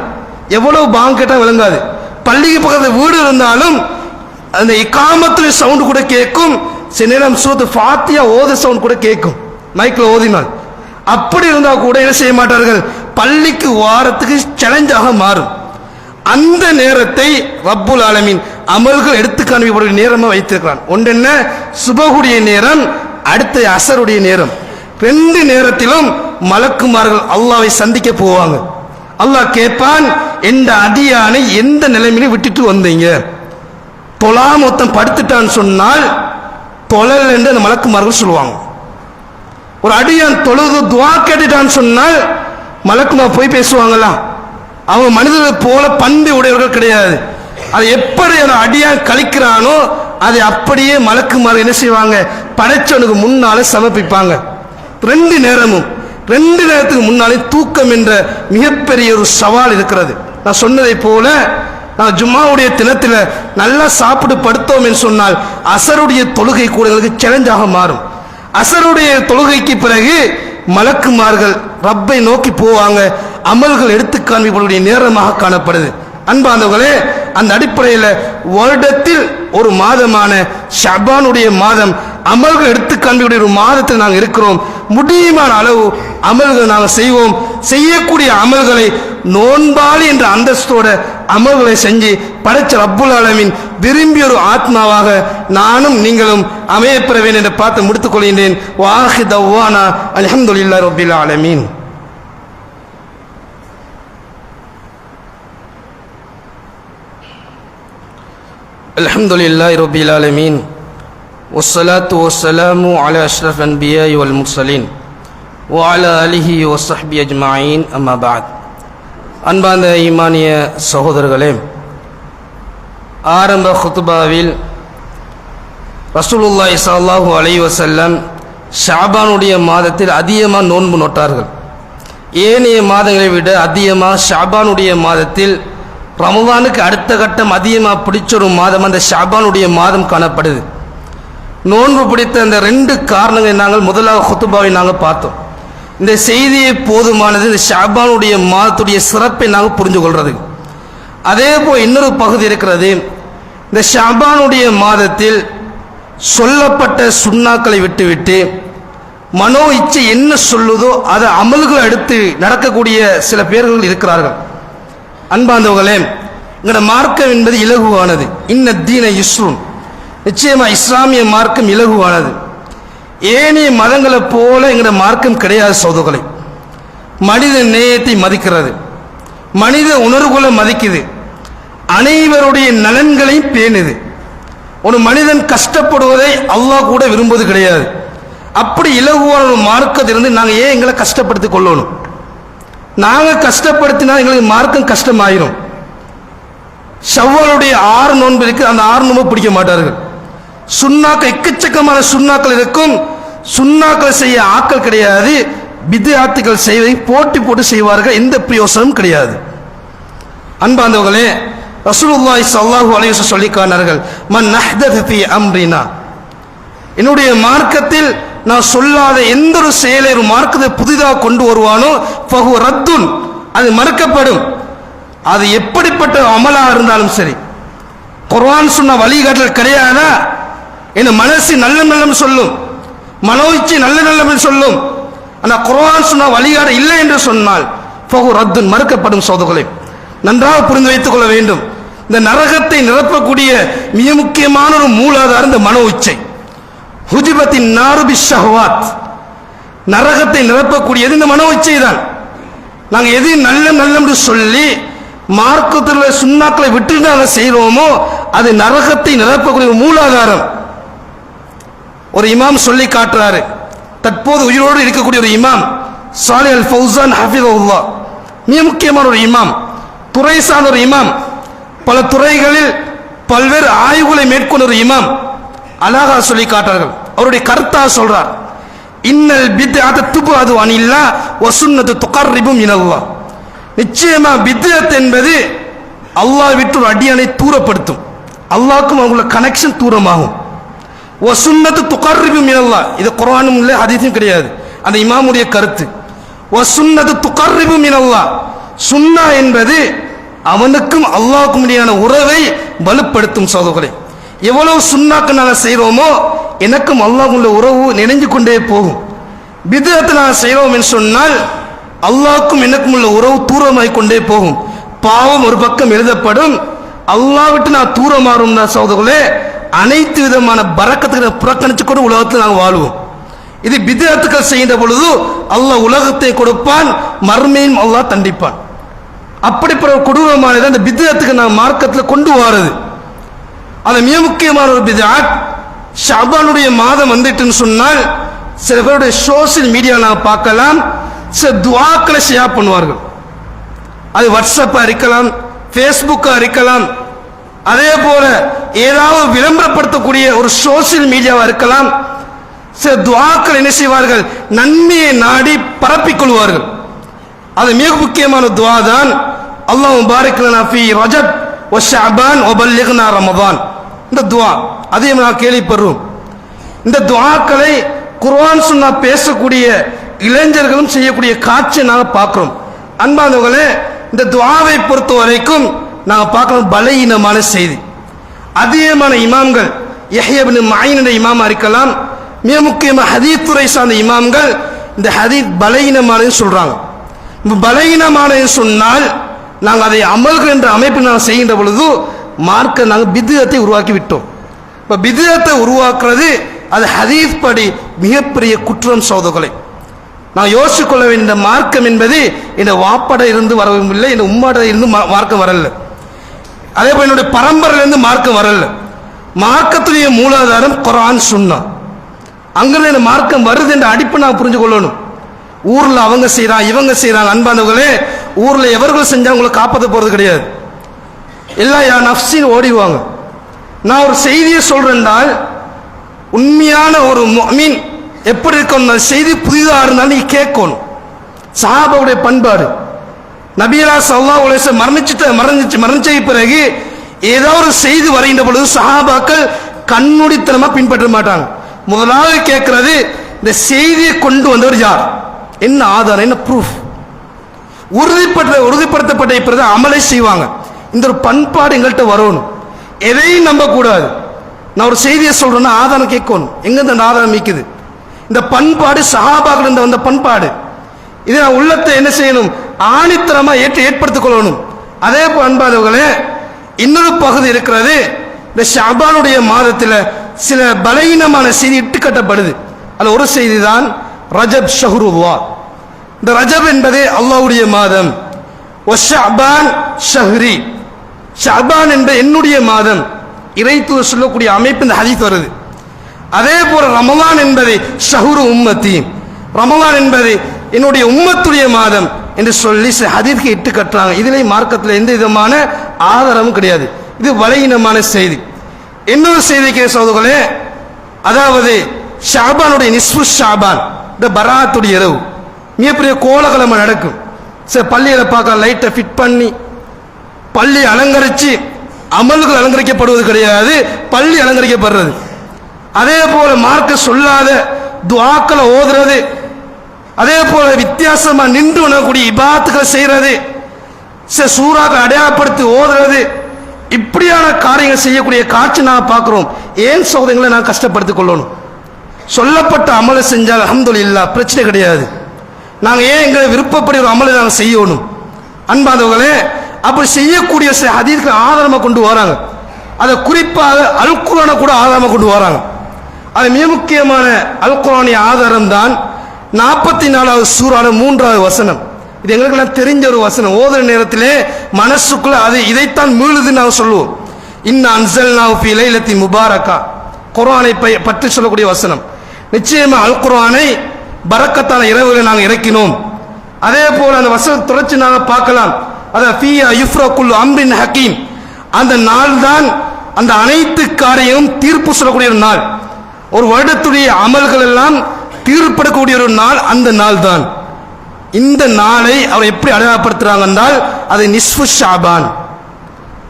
எவ்வளவு பாங்க கேட்டா விளங்காது. பள்ளிக்கு பக்கத்தில் வீடு இருந்தாலும் அந்த இகாமத்துல சவுண்ட் கூட கேட்கும். சில நேரம் சூத்து ஃபாத்தியா ஓத சவுண்ட் கூட கேட்கும் மைக்ல ஓதினால். அப்படி இருந்தா கூட என்ன செய்ய மாட்டார்கள்? பள்ளிக்கு வாரத்துக்கு சேலஞ்சாக மாறும். அந்த நேரத்தை ரப்புல் ஆலமீன் அமல்கள் எடுத்து காண்பிக்கக்கூடிய நேரமா வைத்திருக்கிறான். ஒன்று என்ன? சுபகுடைய நேரம், அடுத்த அசருடைய நேரம். 2 நேரத்திலும் மலக்குமார்கள் அல்லாஹ்வை சந்திக்க போவாங்க. அல்லாஹ் கேட்பான், எந்த அடியானை எந்த நிலைமையில விட்டுட்டு வந்தீங்க? தொழாமொத்தம் படுத்துட்டான்னு சொன்னால் தொழல் என்று அந்த மலக்குமார்கள் சொல்லுவாங்க. ஒரு அடியான் தொழுது துவா கேட்டுட்டான்னு சொன்னால் மலக்குமார் போய் பேசுவாங்களா? அவங்க மனிதர்கள் போல பண்பு உடையவர்கள் கிடையாது. அது எப்படி அந்த அடியான் கழிக்கிறானோ அதை அப்படியே மலக்குமார் என்ன செய்வாங்க? படைச்சவனுக்கு முன்னால சமர்ப்பிப்பாங்க. 2 நேரமும் 2 நேரத்துக்கு முன்னாலே தூக்கம் என்ற மிகப்பெரிய ஒரு சவால் இருக்கிறது. நான் சொன்னதை போல நான் ஜும்மாவுடைய தினத்தில் நல்லா சாப்பிட்டு படுத்தோம் என்று சொன்னால் அசருடைய தொழுகை கூட எங்களுக்கு சேலஞ்சாக மாறும். அசருடைய தொழுகைக்கு பிறகு மலக்குமார்கள் ரப்பை நோக்கி போவாங்க. அமல்கள் எடுத்து காண்பிக்கக்கூடிய நேரமாக காணப்படுது. அன்பானவர்களே, அந்த அடிப்படையில் வருடத்தில் ஒரு மாதமான ஷஅபானுடைய மாதம் அமல்கள் எடுத்து காண்பிக்கூடிய ஒரு மாதத்தில் நாங்கள் இருக்கிறோம். முடியுமான அளவு அமல்கள் நாங்கள் செய்வோம். செய்யக்கூடிய அமல்களை நோன்பாளி என்ற அந்தஸ்தோட அமல்களை செஞ்சு படைச்ச ரப்புல் ஆலமீன் விரும்பிய ஒரு ஆத்மாவாக நானும் நீங்களும் அமையப்பெற வேண்டும் என்று பார்த்து முடித்துக் கொள்கின்றேன். வாஹி தவ்வானா அல்ஹம்துலில்லாஹி ரப்பில் ஆலமீன். அல்ஹம்துலில்லாஹி ரப்பில் ஆலமீன். வஸ்ஸலாத்து வஸ்ஸலாமு அலா அஷ்ரஃபில் அன்பியாஇ வல் முர்ஸலீன் வ அலா ஆலிஹி வ ஸஹ்பிஹி அஜ்மஈன். அம்மா பஅத். அன்பார்ந்த ஈமானிய சகோதரர்களே, ஆரம்ப குத்பாவில் ரசூலுல்லாஹி ஸல்லல்லாஹு அலைஹி வஸல்லம் ஷஅபானுடைய மாதத்தில் அதிகமாக நோன்பு நோட்டார்கள். ஏனைய மாதங்களை விட அதிகமாக ஷஅபானுடைய மாதத்தில் ரமலானுக்கு அடுத்த கட்டம் அதிகமாக பிடிச்ச ஒரு மாதம் அந்த ஷஅபானுடைய மாதம் காணப்படுது. நோன்பு பிடித்த அந்த 2 காரணங்களை நாங்கள் முதலாவது குத்பாவை நாங்கள் பார்த்தோம். இந்த செய்தியை போதுமானது இந்த ஷஅபானுடைய மாதத்துடைய சிறப்பை நாங்கள் புரிஞ்சு கொள்றது. அதே போல் இன்னொரு பகுதி இருக்கிறது. இந்த ஷஅபானுடைய மாதத்தில் சொல்லப்பட்ட சுன்னாக்களை விட்டுவிட்டு மனோ இச்சை என்ன சொல்லுதோ அதை அமல்களை எடுத்து நடக்கக்கூடிய சில பேர்கள் இருக்கிறார்கள். அன்பாந்தவர்களே, எங்களோட மார்க்கம் என்பது இலகுவானது. இன்ன தீன யுஸ்ருன், நிச்சயமா இஸ்லாமிய மார்க்கம் இலகுவானது. ஏனைய மதங்களை போல எங்களோட மார்க்கம் கிடையாது சகோதரர்களே. மனித நேயத்தை மதிக்கிறது, மனித உணர்வுகளை மதிக்குது, அனைவருடைய நலன்களையும் பேணுது. ஒரு மனிதன் கஷ்டப்படுவதை அல்லாஹ் கூட விரும்புவது கிடையாது. அப்படி இலகுவான ஒரு மார்க்கத்திலிருந்து நாங்கள் ஏன் எங்களை கஷ்டப்படுத்திக் கொள்ளணும்? நாங்கள் கஷ்டப்படுத்தினா எங்களுக்கு மார்க்கம் கஷ்டமாயிரும். ஷவ்வாலுடைய 6 நோன்பு இருக்கு, அந்த 6 நோன்பு பிடிக்க மாட்டார்கள். சுன்னாக்கள் எக்கச்சக்கமான சுன்னாக்கள் இருக்கும், சுன்னாக்கள் செய்ய ஆக்கள் கிடையாது. பித்ஆத்துகள் செய்வதை போட்டி போட்டு செய்வார்கள், எந்த பிரயோசனமும் கிடையாது. அன்பாந்தவர்களே, ரசூலுல்லாஹி ஸல்லல்லாஹு அலைஹி வஸல்லம் சொல்லி காட்டினார்கள், மன் அஹ்தஸ ஃபீ அம்ரினா, என்னுடைய மார்க்கத்தில் நான் சொல்லாத எந்த ஒரு செயலை ஒரு மார்க்கத்தை புதிதாக கொண்டு வருவானோ ஃபஹு ரத்துன், அது மறுக்கப்படும். அது எப்படிப்பட்ட அமலா இருந்தாலும் சரி. குர்ஆன் சொன்ன வழிகாட்டல் கிடையாதா? என் மனசு நல்ல நல்லம் சொல்லும், மனோயிச்சை நல்ல நல்லம் சொல்லும். ஆனால் குர்ஆன் சொன்ன வழிகாட்டல் இல்லை என்று சொன்னால் ஃபஹு ரத்துன், மறுக்கப்படும். சோதர்களே, நன்றாக புரிந்து வைத்துக் கொள்ள வேண்டும். இந்த நரகத்தை நிரப்பக்கூடிய மிக முக்கியமான ஒரு மூலாதாரம் இந்த மனோ இச்சை. ஹுஜிபத்தின் நாருபி ஷஹ்வாத், நரகத்தை நிரப்பக்கூடியது இந்த மனோ இச்சை தான். நாங்கள் எது நல்ல நல்ல என்று சொல்லி மார்க்கத்தில் சுன்னாக்களை விட்டு நாங்கள் செய்கிறோமோ அது நரகத்தை நிரப்பக்கூடிய மூலாதாரம். ஒரு இமாம் சொல்லி காட்டுறாரு, தற்போது உயிரோடு இருக்கக்கூடிய ஒரு இமாம் சாலிஹ் அல் ஃபௌசான் ஹஃபிதஹுல்லாஹ், மிக முக்கியமான ஒரு இமாம், துறை சார்ந்த ஒரு இமாம், பல துறைகளில் பல்வேறு ஆய்வுகளை மேற்கொண்ட ஒரு இமாம் அழகா சொல்லி காட்டார்கள். அவருடைய கருத்தா சொல்றார், இன்னல் பித்அத் துபது அனில்லா வ சுன்னத்து துகர்ரிபு மினல்லாஹ், நிச்சயமா பித்அத் என்பது அல்லாஹ் விட்டு ஒரு அடியானை தூரப்படுத்தும், அல்லாஹ்க்கும் அவங்களோட கனெக்ஷன் தூரமாகும். வ சுன்னத்து துகர்ரிபு மினல்லாஹ், இது குர்ஆனும் இல்லை ஹதீஸும் கிடையாது, அந்த இமாமுடைய கருத்து. வ சுன்னத்து துகர்ரிபு மினல்லாஹ், சுன்னா என்பது அவனுக்கும் அல்லாஹ்வுக்கும் இடையான உறவை வலுப்படுத்தும். சகோதரர்களே, எவ்வளவு சுன்னாக்கு நாங்கள் செய்கிறோமோ எனக்கும் அல்லாஹ் உள்ள உறவு நினைஞ்சு கொண்டே போகும். பித்அத்தை நாங்கள் செய்கிறோம் என்று சொன்னால் அல்லாஹ்வுக்கும் எனக்கும் உள்ள உறவு தூரமாய் கொண்டே போகும். பாவம் ஒரு பக்கம் எழுதப்படும், அல்லாஹ் விட்டு நான் தூரமாறும் தான் சகோதரர்களே. அனைத்து விதமான பரக்கத்துகளை புறக்கணிச்சு கூட உலகத்தில் நாங்கள் வாழ்வோம். இது பித்அத்துக்கள் செய்கின்ற பொழுது அல்லாஹ் உலகத்தை கொடுப்பான், மர்மையும் அல்லாஹ் தண்டிப்பான். அப்படிப்பட்ட கொடூரமானது அந்த பித்அத்துக்கு நான் மார்க்கத்தில் கொண்டு வாரது. அது மிக முக்கியமான ஒரு பித்அத். ஷஅபானுடைய மாதம் வந்துட்டுன்னு சொன்னால் சில பேருடைய சோசியல் மீடியா நான் பார்க்கலாம், சில துஆக்களை ஷேர் பண்ணுவார்கள். அது வாட்ஸ்அப்பாக இருக்கலாம், ஃபேஸ்புக்காக இருக்கலாம், அதே போல ஏதாவது விளம்பரப்படுத்தக்கூடிய ஒரு சோசியல் மீடியாவாக இருக்கலாம். சில துஆக்கள் என்ன செய்வார்கள், நன்மையை நாடி பரப்பிக் கொள்வார்கள். அது மிக முக்கியமான துஆ தான், அல்லாஹ் பாரிக் லனா ஃபீ ரஜப் வ ஷஅபான் வ பல்லிக்னா ரமதான். இந்த துஆ அதையும் நான் கேள்விப்படுறோம். இந்த துஆக்களை குர்ஆன் சுன்னா பேசக்கூடிய இளைஞர்களும் செய்யக்கூடிய காட்சியை நாங்கள் பார்க்கிறோம். அன்பானவர்களே, இந்த துஆவை பொறுத்த வரைக்கும் நாங்கள் பார்க்கிறோம் பலகீனமான செய்தி. அதிகமான இமாம்கள், யஹ்யா இப்னு மঈன் இமாமா இருக்கலாம், மிக முக்கியமாக ஹதீஸ் துறை சார்ந்த இமாம்கள் இந்த ஹதீஸ் பலகீனமானது சொல்றாங்க. பலகீனமானது சொன்னால் நாங்கள் அதை அமல்கள் என்ற அமைப்பு நாங்கள் செய்கின்ற பொழுது மார்க்க நாங்கள் பித்அத்தை உருவாக்கி விட்டோம். இப்போ பித்அத்தை உருவாக்குறது அது ஹதீஸ் படி மிகப்பெரிய குற்றம். சகோதரர்களே, நான் யோசிச்சு கொள்ள வேண்டிய மார்க்கம் என்பது இந்த வாப்பட இருந்து வரவும் இல்லை, இந்த உம்மாட இருந்து மார்க்கம் வரல, அதே போல என்னுடைய பரம்பரையிலிருந்து மார்க்கம் வரல. மார்க்கத்துடைய மூலாதாரம் குர்ஆன் சுன்னா, அங்கிருந்து இந்த மார்க்கம் வருது என்ற அடிப்பை நான் புரிஞ்சு கொள்ளணும். ஊர்ல அவங்க செய்யறாங்க, இவங்க செய்யறாங்க. அன்பானவர்களே, ஊர்ல எவர்கள் செஞ்சா உங்களை காப்பாற்ற போறது கிடையாது, எல்லாம் யா நஃப்ஸின்னு ஓடிடுவாங்க. நான் ஒரு செய்தியை சொல்றேன்னால் உண்மையான ஒரு முஃமின் எப்படி இருக்கணும், செய்தி புதிதாக இருந்தாலும் நீ கேட்கணும். சஹாபாவுடைய பண்பாடு, நபியலா ஸல்லல்லாஹு அலைஹி வஸல்லம் மரணிச்ச பிறகு ஏதாவது ஒரு செய்தி வருகின்ற பொழுது சஹாபாக்கள் கண்மூடித்தனமா பின்பற்ற மாட்டாங்க. முதலாவது கேட்கிறது, இந்த செய்தியை கொண்டு வந்தவர் யார், என்ன ஆதாரம், என்ன ப்ரூஃப், உறுதிப்படுத்தப்பட்ட பிறகு அமலை செய்வாங்க. இந்த ஒரு பண்பாடு எங்கள்கிட்ட வரணும். எதையும் நம்பக்கூடாது. நான் ஒரு செய்தியை சொல்றேன்னா ஆதாரம் கேட்கணும். எங்க அந்த ஆதாரம் மீக்குது? இந்த பண்பாடு சஹாபாக்கள் இருந்த வந்த பண்பாடு. இதை நான் உள்ளத்தை என்ன செய்யணும்? ஆணித்தரமா ஏற்படுத்திக் கொள்ளணும். அதே போல் அன்பானவர்களே, இன்னொரு பகுதி இருக்கிறது. இந்த ஷஅபானுடைய மாதத்தில் சில பலகீனமான செய்தி இட்டுக்கட்டப்படுது. அது ஒரு செய்தி தான் ரஜப் ஷஹ்ருல்லாஹ். இந்த ரஜப் என்பது அல்லாஹ்வுடைய மாதம். வஷஅபான் ஷஹ்ரி, ஷஅபான் என்பது என்னுடைய மாதம். இறைத்தூதர் சொல்லக்கூடிய அமைப்பு இந்த ஹதீஸ் வருது. அதே போல ரமலான் என்பது ஷஹ்ரு உம்மத்தி, ரமலான் என்பது என்னுடைய உம்மத்துடைய மாதம் என்று சொல்லி ஹதீஸ்க்கு இட்டு கட்டுறாங்க. இதிலே மார்க்கத்தில் எந்த விதமான ஆதாரமும் கிடையாது. இது பலகீனமான செய்தி. இன்னொரு செய்திக்கு சகோதரர்களே, அதாவது ஷஅபானுடைய நிஸ்ஃபு ஷஅபான், இந்த பராத்துடைய இரவு மிகப்பெரிய கோலகலமா நடக்கும். சரி, பள்ளியில பார்க்க லைட்டை ஃபிட் பண்ணி பள்ளி அலங்கரிச்சு அமல்கள் அலங்கரிக்கப்படுவது கிடையாது, பள்ளி அலங்கரிக்கப்படுறது. அதே போல மார்க்க சொல்லாத துஆக்களை ஓதுறது, அதே போல வித்தியாசமா நின்று உணரக்கூடிய இபாத்துகளை செய்யறது, சூறாக்களை அடையாளப்படுத்தி ஓதுறது, இப்படியான காரியங்கள் செய்யக்கூடிய காட்சி நான் பார்க்கிறோம். ஏன் சகோதரங்களை நான் கஷ்டப்படுத்திக் கொள்ளணும்? சொல்லப்பட்ட அமலை செஞ்சால் அல்ஹம்துலில்லாஹ், பிரச்சனை கிடையாது. நாங்கள் ஏன் எங்களை விருப்பப்படி ஒரு அமலை நாங்கள் செய்யணும்? அன்பானவர்களே, அப்படி செய்யக்கூடிய ஹதீஸ்களை ஆதாரமாக கொண்டு வராங்க. அதை குறிப்பாக அல் குர்ஆனை கூட ஆதாரமாக கொண்டு வராங்க. அது மிக முக்கியமான அல் குர்ஆனிய ஆதாரம் தான் 44வது சூறால 3வது வசனம். இது எங்களுக்கெல்லாம் தெரிஞ்ச ஒரு வசனம். ஓதுற நேரத்திலே மனசுக்குள்ள அது இதைத்தான் மீளுதுன்னு நாங்கள் சொல்லுவோம். இன்னா அன்ஸல்னாஹு ஃபீ லைலத்தின் முபாரக்கா, குர்ஆனை பற்றி சொல்லக்கூடிய வசனம். நிச்சயமா அல் குர்ஆனை பரக்கத்தான இரவுகளை நாங்கள் இறக்கினோம். அதே போல அந்த வசனத்தை தொடர்ச்சி நாங்கள் பார்க்கலாம். அதான் ஃபீஹா யுஃப்ரகுல் அம்ரின் ஹக்கீம், அந்த நாள் தான் அந்த அனைத்து காரியமும் தீர்ப்பு சொல்லக்கூடிய ஒரு நாள். ஒரு வருடத்துடைய அமல்கள் எல்லாம் தீர்ப்பெடுக்கக்கூடிய ஒரு நாள் அந்த நாள் தான். இந்த நாளை அவர் எப்படி அடையாளப்படுத்துறாங்க என்றால் அது நிஸ்ஃபு ஷஅபான்.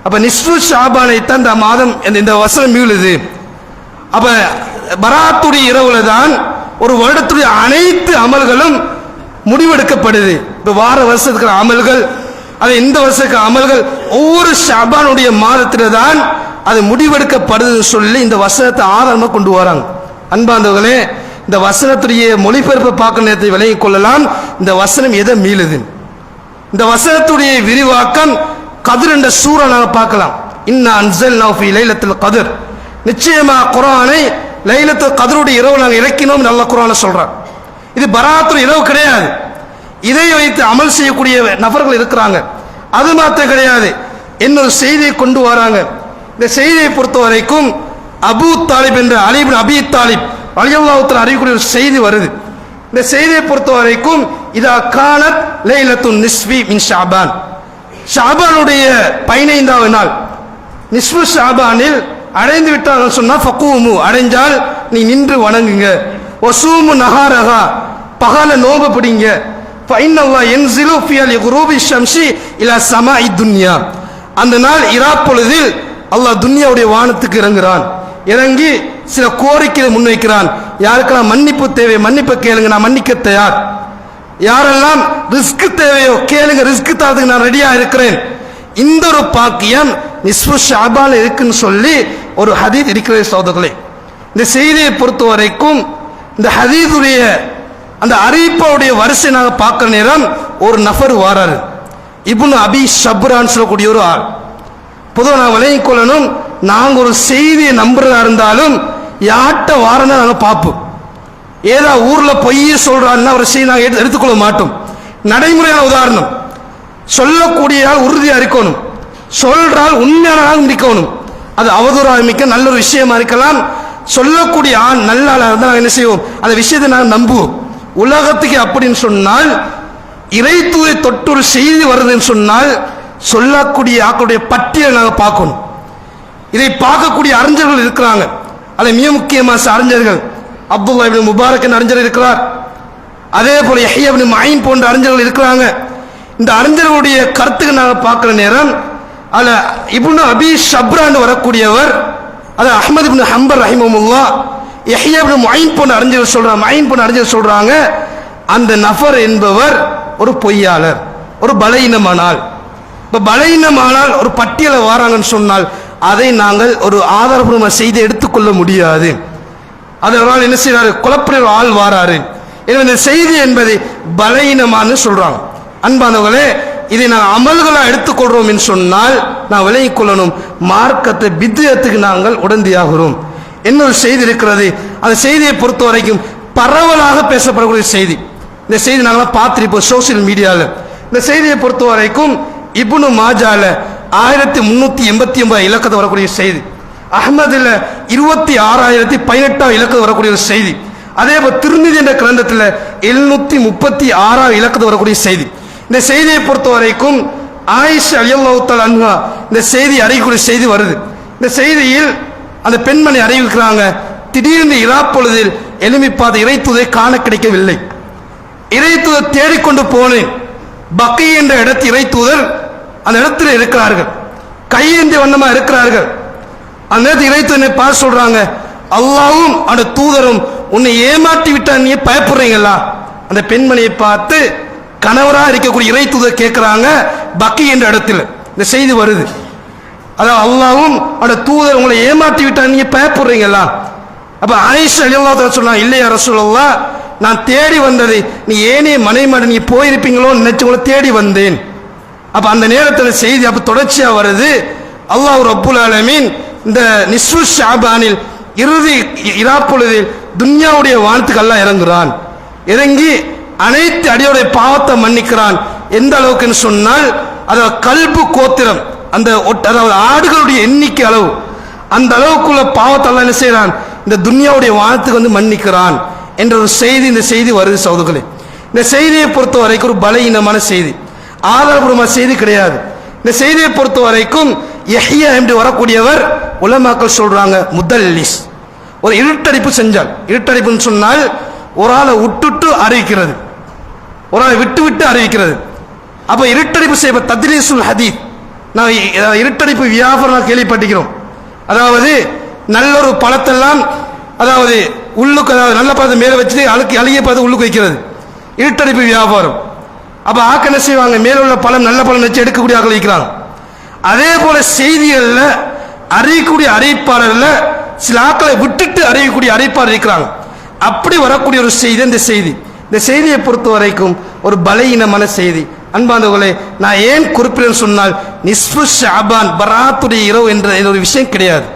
அப்ப நிஸ்ஃபு ஷஅபானை தான் இந்த மாதம் இந்த வசனம் மீளுது. அப்ப பராத்துடைய இரவுல தான் ஒரு வருடத்துடைய அனைத்து அமல்களும் முடிவெடுக்கப்படுது. இப்ப வார வருஷத்துக்கு அமல்கள், அது இந்த வருஷத்துக்கு அமல்கள் ஒவ்வொரு ஷஅபானுடைய மாதத்தில தான் அது முடிவெடுக்கப்படுதுன்னு சொல்லி இந்த வசனத்தை ஆதாரமாக கொண்டு வராங்க. அன்பார்ந்தவர்களே, இந்த வசனத்துடைய மொழிபெயர்ப்பை பார்க்க நேரத்தை விளங்கிக் கொள்ளலாம். இந்த வசனம் எதை மீளுது? இந்த வசனத்துடைய விரிவாக்கம் கதிர் என்ற சூரா நாங்கள் பார்க்கலாம். இன்னா அன்ஸல்னாஹு ஃபீ லைலத்துல் கத்ர், நிச்சயமா குர்ஆனை லைலத்துல் கத்ருடைய இரவு நாங்கள் இறக்கினோம் அல்லாஹ் குர்ஆன்ல சொல்றான். இது பராத்துடைய இரவு கிடையாது. இதை வைத்து அமல் செய்யக்கூடிய நபர்கள் இருக்கிறாங்க. அது மாத்திரம் கிடையாது, இன்னொரு செய்தியை கொண்டு வராங்க. இந்த செய்தியை பொறுத்த வரைக்கும் அபூ தாலிப் என்ற அலி இப்னு அபீ தாலிப் ரலியல்லாஹு தஆலா அறிவிக்கக்கூடிய ஒரு செய்தி வருது. இந்த செய்தியை பொறுத்த வரைக்கும் இதா கானத் லைலத்துன் நிஸ்ஃபி மின் ஷஅபான், ஷஅபானுடைய 15வது நாள் நிஸ்ஃபு ஷஅபானில் அடைந்து விட்டார்கள் சொன்னா ஃபகூமு, அடைஞ்சால் நீ நின்று வணங்குங்க. வசூமு நஹாரஹா, பகல நோம்பு பிடிங்க. ஃபைன்னல்லாஹ் யன்ஸிலு ஃபீ குரூபி ஷம்ஸி இலா ஸமாஇ துன்யா, அந்த நாள் இரா பொழுதில் அல்லாஹ் துன்யாவுடைய வானத்துக்கு இறங்குறான். இறங்கி சில கோரிக்கையை முன்வைக்கிறான். யாருக்கெல்லாம் மன்னிப்பு தேவை மன்னிப்பு கேளுங்க, நான் மன்னிக்க தயார். யாரெல்லாம் ரிஸ்க் தேவையோ கேளுங்க, ரிஸ்க் தரதுக்கு நான் ரெடியா இருக்கிறேன். இந்த ஒரு பாக்கியம் நிஸ்ஃபு ஷஅபான் இருக்குன்னு சொல்லி ஒரு ஹதீஸ் இருக்கிறது சகோதரர்களே. இந்த செய்தியை பொறுத்த வரைக்கும் இந்த ஹதீஸுடைய அந்த அறிவிப்புடைய வரிசை நாங்கள் பார்க்கிற நேரம் ஒரு நபர் வாராரு, இப்னு அபி ஷப்ரான் சொல்லக்கூடிய ஒரு ஆள். பொதுவாக நான் விளங்கிக் கொள்ளணும், நாங்கள் ஒரு செய்தியை நம்புறதா இருந்தாலும் யார்கிட்ட வாரன்னு நாங்கள் பார்ப்போம். ஏதோ ஊர்ல பொய்ய சொல்றான்னா ஒரு செய்தி நாங்கள் எடுத்துக்கொள்ள மாட்டோம். நடைமுறையான உதாரணம், சொல்லக்கூடிய ஆள் உறுதியா இருக்கணும், சொல்றால் உண்மையான இருக்கணும். அது அவதூறாக மிக்க நல்ல ஒரு விஷயமா இருக்கலாம். சொல்லக்கூடிய ஆள் நல்ல ஆளா இருந்தால் நாங்கள் என்ன செய்வோம், அந்த விஷயத்தை நாங்கள் நம்புவோம். உலகத்துக்கு அப்படின்னு சொன்னால் இறைத்துவை தொட்டு ஒரு செய்தி வருதுன்னு சொன்னால் சொல்லக்கூடிய ஆக்களுடைய பட்டியலை நாங்கள் பார்க்கணும். இதை பார்க்கக்கூடிய அறிஞர்கள் இருக்கிறாங்க. அதை மிக முக்கியமான அறிஞர்கள் அப்துல்லா இப்னு முபாரக் என்ற அறிஞர் இருக்கிறார். அதே போல யஹ்யா இப்னு மயின் போன்ற அறிஞர்கள் இருக்கிறாங்க. இந்த அறிஞர்களுடைய கருத்துக்கு நாங்கள் பார்க்கிற நேரம் அல்ல இப்னு அபி ஷப்ரான் வரக்கூடியவர், அது அஹ்மத் இப்னு ஹம்பல் ரஹிமஹுல்லாஹ், யஹ்யா இப்னு மயின் போன்ற அறிஞர்கள் சொல்றாங்க. மயின் போன்ற அறிஞர் சொல்றாங்க, அந்த நபர் என்பவர் ஒரு பொய்யாளர், ஒரு பலகீனமானால். இப்ப பலகீனமானால் ஒரு பட்டியலை வாராங்கன்னு சொன்னால் அதை நாங்கள் ஒரு ஆதாரபூர்வமான செய்தி எடுத்துக்கொள்ள முடியாது. அதனால் என்ன செய்யறாரு, குழப்பற ஆள் வாராரு. எனவே இந்த செய்தி என்பது பலவீனமானு சொல்றாங்க. அன்பானவர்களே, இதை நாங்கள் அமல்களாக எடுத்துக்கொள்றோம் என்று சொன்னால் நான் விலகிக் கொள்ளணும், மார்க்கத்தை பித்அத்துக்கு நாங்கள் உடந்தையாகிறோம். இன்னொரு செய்தி இருக்கிறது, அந்த செய்தியை பொறுத்த வரைக்கும் பரவலாக பேசப்படக்கூடிய செய்தி. இந்த செய்தி நாங்கள் பார்த்திருப்போம் சோசியல் மீடியாவில். இந்த செய்தியை பொறுத்த வரைக்கும் இப்னு மாஜால 1389 இலக்கத்தில் வரக்கூடிய செய்தி, அஹ்மதுல 26,018 இலக்கத்தில் வரக்கூடிய ஒரு செய்தி, அதே போல் திருமிதி என்ற கிரந்தத்தில் 736 இலக்கத்தில் வரக்கூடிய செய்தி. இந்த செய்தியை பொறுத்த வரைக்கும் ஆயிஷா ரலியல்லாஹு தஆலா அன்ஹா இந்த செய்தி அறிவிக்கக்கூடிய செய்தி வருது. இந்த செய்தியில் அந்த பெண்மணி அறிவிக்கிறாங்க, திடீர்னு இராப்பொழுதில் எழும்பி பார்த்த இறைத்தூதை காண கிடைக்கவில்லை. இறைத்தூதர் தேடிக்கொண்டு போனேன். பக்கி என்ற இடத்தில் இறைத்தூதர் அந்த இடத்துல இருக்கிறார்கள், கையேந்திய வண்ணமா இருக்கிறார்கள். அந்த நேரத்தில் இறைத்தூதரை பார்த்து சொல்றாங்க, அல்லாஹ்வும் அந்த தூதரும் உன்னை ஏமாற்றி விட்டா நீ பயப்படுறீங்களா? அந்த பெண்மணியை பார்த்து கணவராக இருக்கக்கூடிய இறைத்தூதர் கேட்கிறாங்க, பக்கி என்ற இடத்துல இந்த செய்தி வருது. அதாவது அல்லாஹ்வும் அந்த தூதர் உங்களை ஏமாற்றி விட்டா நீங்க பயப்படுறீங்களா? அப்ப ஆயிஷா ரலியல்லாஹு தஆலா சொன்னாங்க, இல்லையா ரசூலுல்லாஹ், நான் தேடி வந்தது நீ ஏனே மனைமாட நீ போயிருப்பீங்களோ நினைச்சு உங்களை தேடி வந்தேன். அப்ப அந்த நேரத்தில் செய்தி அப்ப தொடர்ச்சியா வருது, அல்லாஹ் ரப்புல் ஆலமீன் இந்த நிஸ்ஃபு ஷஅபானில் இறுதி இராப்பொழுதில் துன்யாவுடைய வானத்துக்கு அல்லாஹ் இறங்குறான். இறங்கி அனைத்து அடியோடைய பாவத்தை மன்னிக்கிறான். எந்த அளவுக்குன்னு சொன்னால், அதாவது கல்பு கோத்திரம், அந்த அதாவது ஆடுகளுடைய எண்ணிக்கை அளவு, அந்த அளவுக்குள்ள பாவத்தை அல்லாஹ் என்ன செய்யறான், இந்த துன்யாவுடைய வானத்துக்கு வந்து மன்னிக்கிறான் என்ற ஒரு செய்தி இந்த செய்தி வருது சகோதரர்களே. இந்த செய்தியை பொறுத்த வரைக்கும் ஒரு பலவீனமான செய்தி, ஆதாரபூர்வமான செய்தி கிடையாது. இந்த செய்தியை பொறுத்த வரைக்கும் யஹ்யா என்று வரக்கூடியவர் உலமாக்கள் சொல்றாங்க முதல்லிஸ், ஒரு இருட்டடிப்பு செஞ்சால். இருட்டடிப்புன்னு சொன்னால் ஒரு ஆளை விட்டுட்டு அறிவிக்கிறது, ஒரு ஆளை விட்டு விட்டு அறிவிக்கிறது. அப்ப இருட்டடிப்பு செய்ய தத்லீசுல் ஹதீத், நான் இருட்டடிப்பு வியாபாரம் கேள்விப்பட்டிருக்கிறோம். அதாவது நல்ல ஒரு பழத்தெல்லாம், அதாவது உள்ளுக்கு, அதாவது நல்ல பழத்தை மேலே வச்சுட்டு அழுகிய பழத்தை உள்ளுக்கு வைக்கிறது, இருட்டடிப்பு வியாபாரம். அப்ப ஆக்க என்ன செய்வாங்க, மேல உள்ள பழம் நல்ல பழம் வச்சு எடுக்கக்கூடிய ஆக்கள் வைக்கிறாங்க. அதே போல செய்திகள்ல அறியக்கூடிய அறிவிப்பாளர்ல சில ஆக்களை விட்டுட்டு அறியக்கூடிய அறிவிப்பாளர் இருக்கிறாங்க. அப்படி வரக்கூடிய ஒரு செய்தி இந்த செய்தி. இந்த செய்தியை பொறுத்த வரைக்கும் ஒரு பலவீனமான செய்தி. அன்பானவர்களே, நான் ஏன் குறிப்பிடுறேன்னு சொன்னால், நிஸ்ஃபு ஷஅபான் பராத்துடைய இரவு என்ற ஒரு விஷயம் கிடையாது.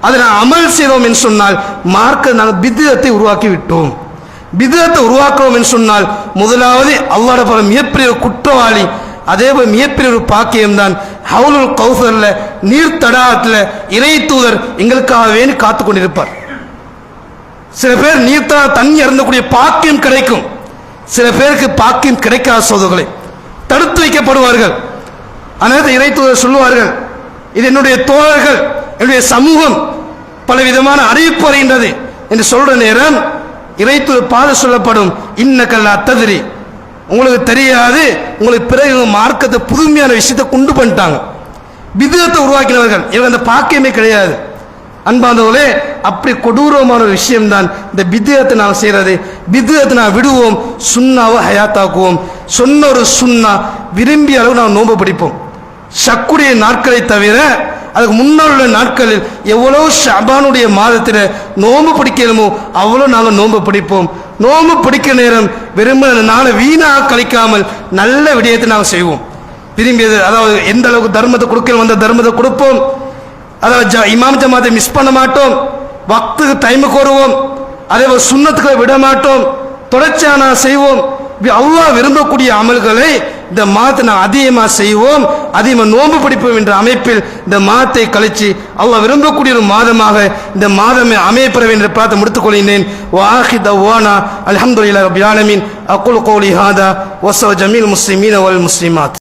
அதை நான் அமல் செய்தோம் என்று சொன்னால் மார்க்க நாங்கள் பித்அத்தை உருவாக்கி விட்டோம். பித்அத்தை உருவாக்குவோம் என்று சொன்னால் முதலாவது அல்லாஹ்வுடைய மிகப்பெரிய ஒரு குற்றவாளி, அதே போல மிகப்பெரிய ஒரு பாக்கியம் தான் ஹவுலுல் கௌசர்ல நீர் தடாகத்துல இறை தூதர் எங்களுக்காக வேண்டி காத்து கொண்டிருப்பார். சில பேர் நீர் தண்ணி இறந்தக்கூடிய பாக்கியம் கிடைக்கும், சில பேருக்கு பாக்கியம் கிடைக்காத சோதர்களை தடுத்து வைக்கப்படுவார்கள். ஆனால் இறை தூதர் சொல்லுவார்கள், இது என்னுடைய தோழர்கள், என்னுடைய சமூகம் பல விதமான அறிவிப்பு வருகின்றது என்று சொல்ற நேரம் இறைத்தூதர் பாத சொல்லப்படும், இன்னக்கல்லா தத்ரி, உங்களுக்கு தெரியாது, உங்களுக்கு பிறகு மார்க்கத்தை புதுமையான விஷயத்தை கொண்டு பண்ணிட்டாங்க, பித்அத்தை உருவாக்கினவர்கள், இவங்க அந்த பாக்கியமே கிடையாது. அன்பானவர்களே, அப்படி கொடூரமான ஒரு விஷயம் தான் இந்த பித்அத்தை நாம் செய்யறது. பித்அத்தை நாம் விடுவோம், சுன்னாவை ஹயாத்தாக்குவோம். சொன்ன ஒரு சுன்னா விரும்பிய அளவு நாம் நோன்பு பிடிப்போம். ஷக்குடைய நாட்களை தவிர அதுக்கு முன்னால் உள்ள நாட்களில் எவ்வளவு ஷஅபானுடைய மாதத்தில் நோன்பு பிடிக்கணுமோ அவ்வளோ நாங்கள் நோன்பு பிடிப்போம். நோன்பு பிடிக்கிற நேரம் வெறும் நாளை வீணாக கழிக்காமல் நல்ல விடயத்தை நாங்கள் செய்வோம். விரும்பியது, அதாவது எந்த அளவுக்கு தர்மத்தை கொடுக்கணும் அந்த தர்மத்தை கொடுப்போம். அதாவது இமாம் ஜமாத்தை மிஸ் பண்ண மாட்டோம், வக்துக்கு டைமுக்கு வருவோம், அதே போல் சுன்னத்துக்களை விட மாட்டோம், தொடர்ச்சியாக செய்வோம். அல்லாஹ் விரும்பக்கூடிய அமல்களை இந்த மாதத்தை நான் அதிகமாக செய்வோம், அதிகமாக நோன்பு பிடிப்போம் என்ற அமைப்பில் இந்த மாதத்தை கழிச்சு அல்லாஹ் விரும்பக்கூடிய ஒரு மாதமாக இந்த மாதமே அமையப்பெற வேண்டும் என்ற பிரார்த்தனை முடித்துக் கொள்கிறேன். வாஹி தவானா அல்ஹம்துலில்லாஹி ரப்பில் ஆலமீன். அகுல் கௌலி ஹாதா வஸ ஜமீல் முஸ்லிமீன வல் முஸ்லிமாத்.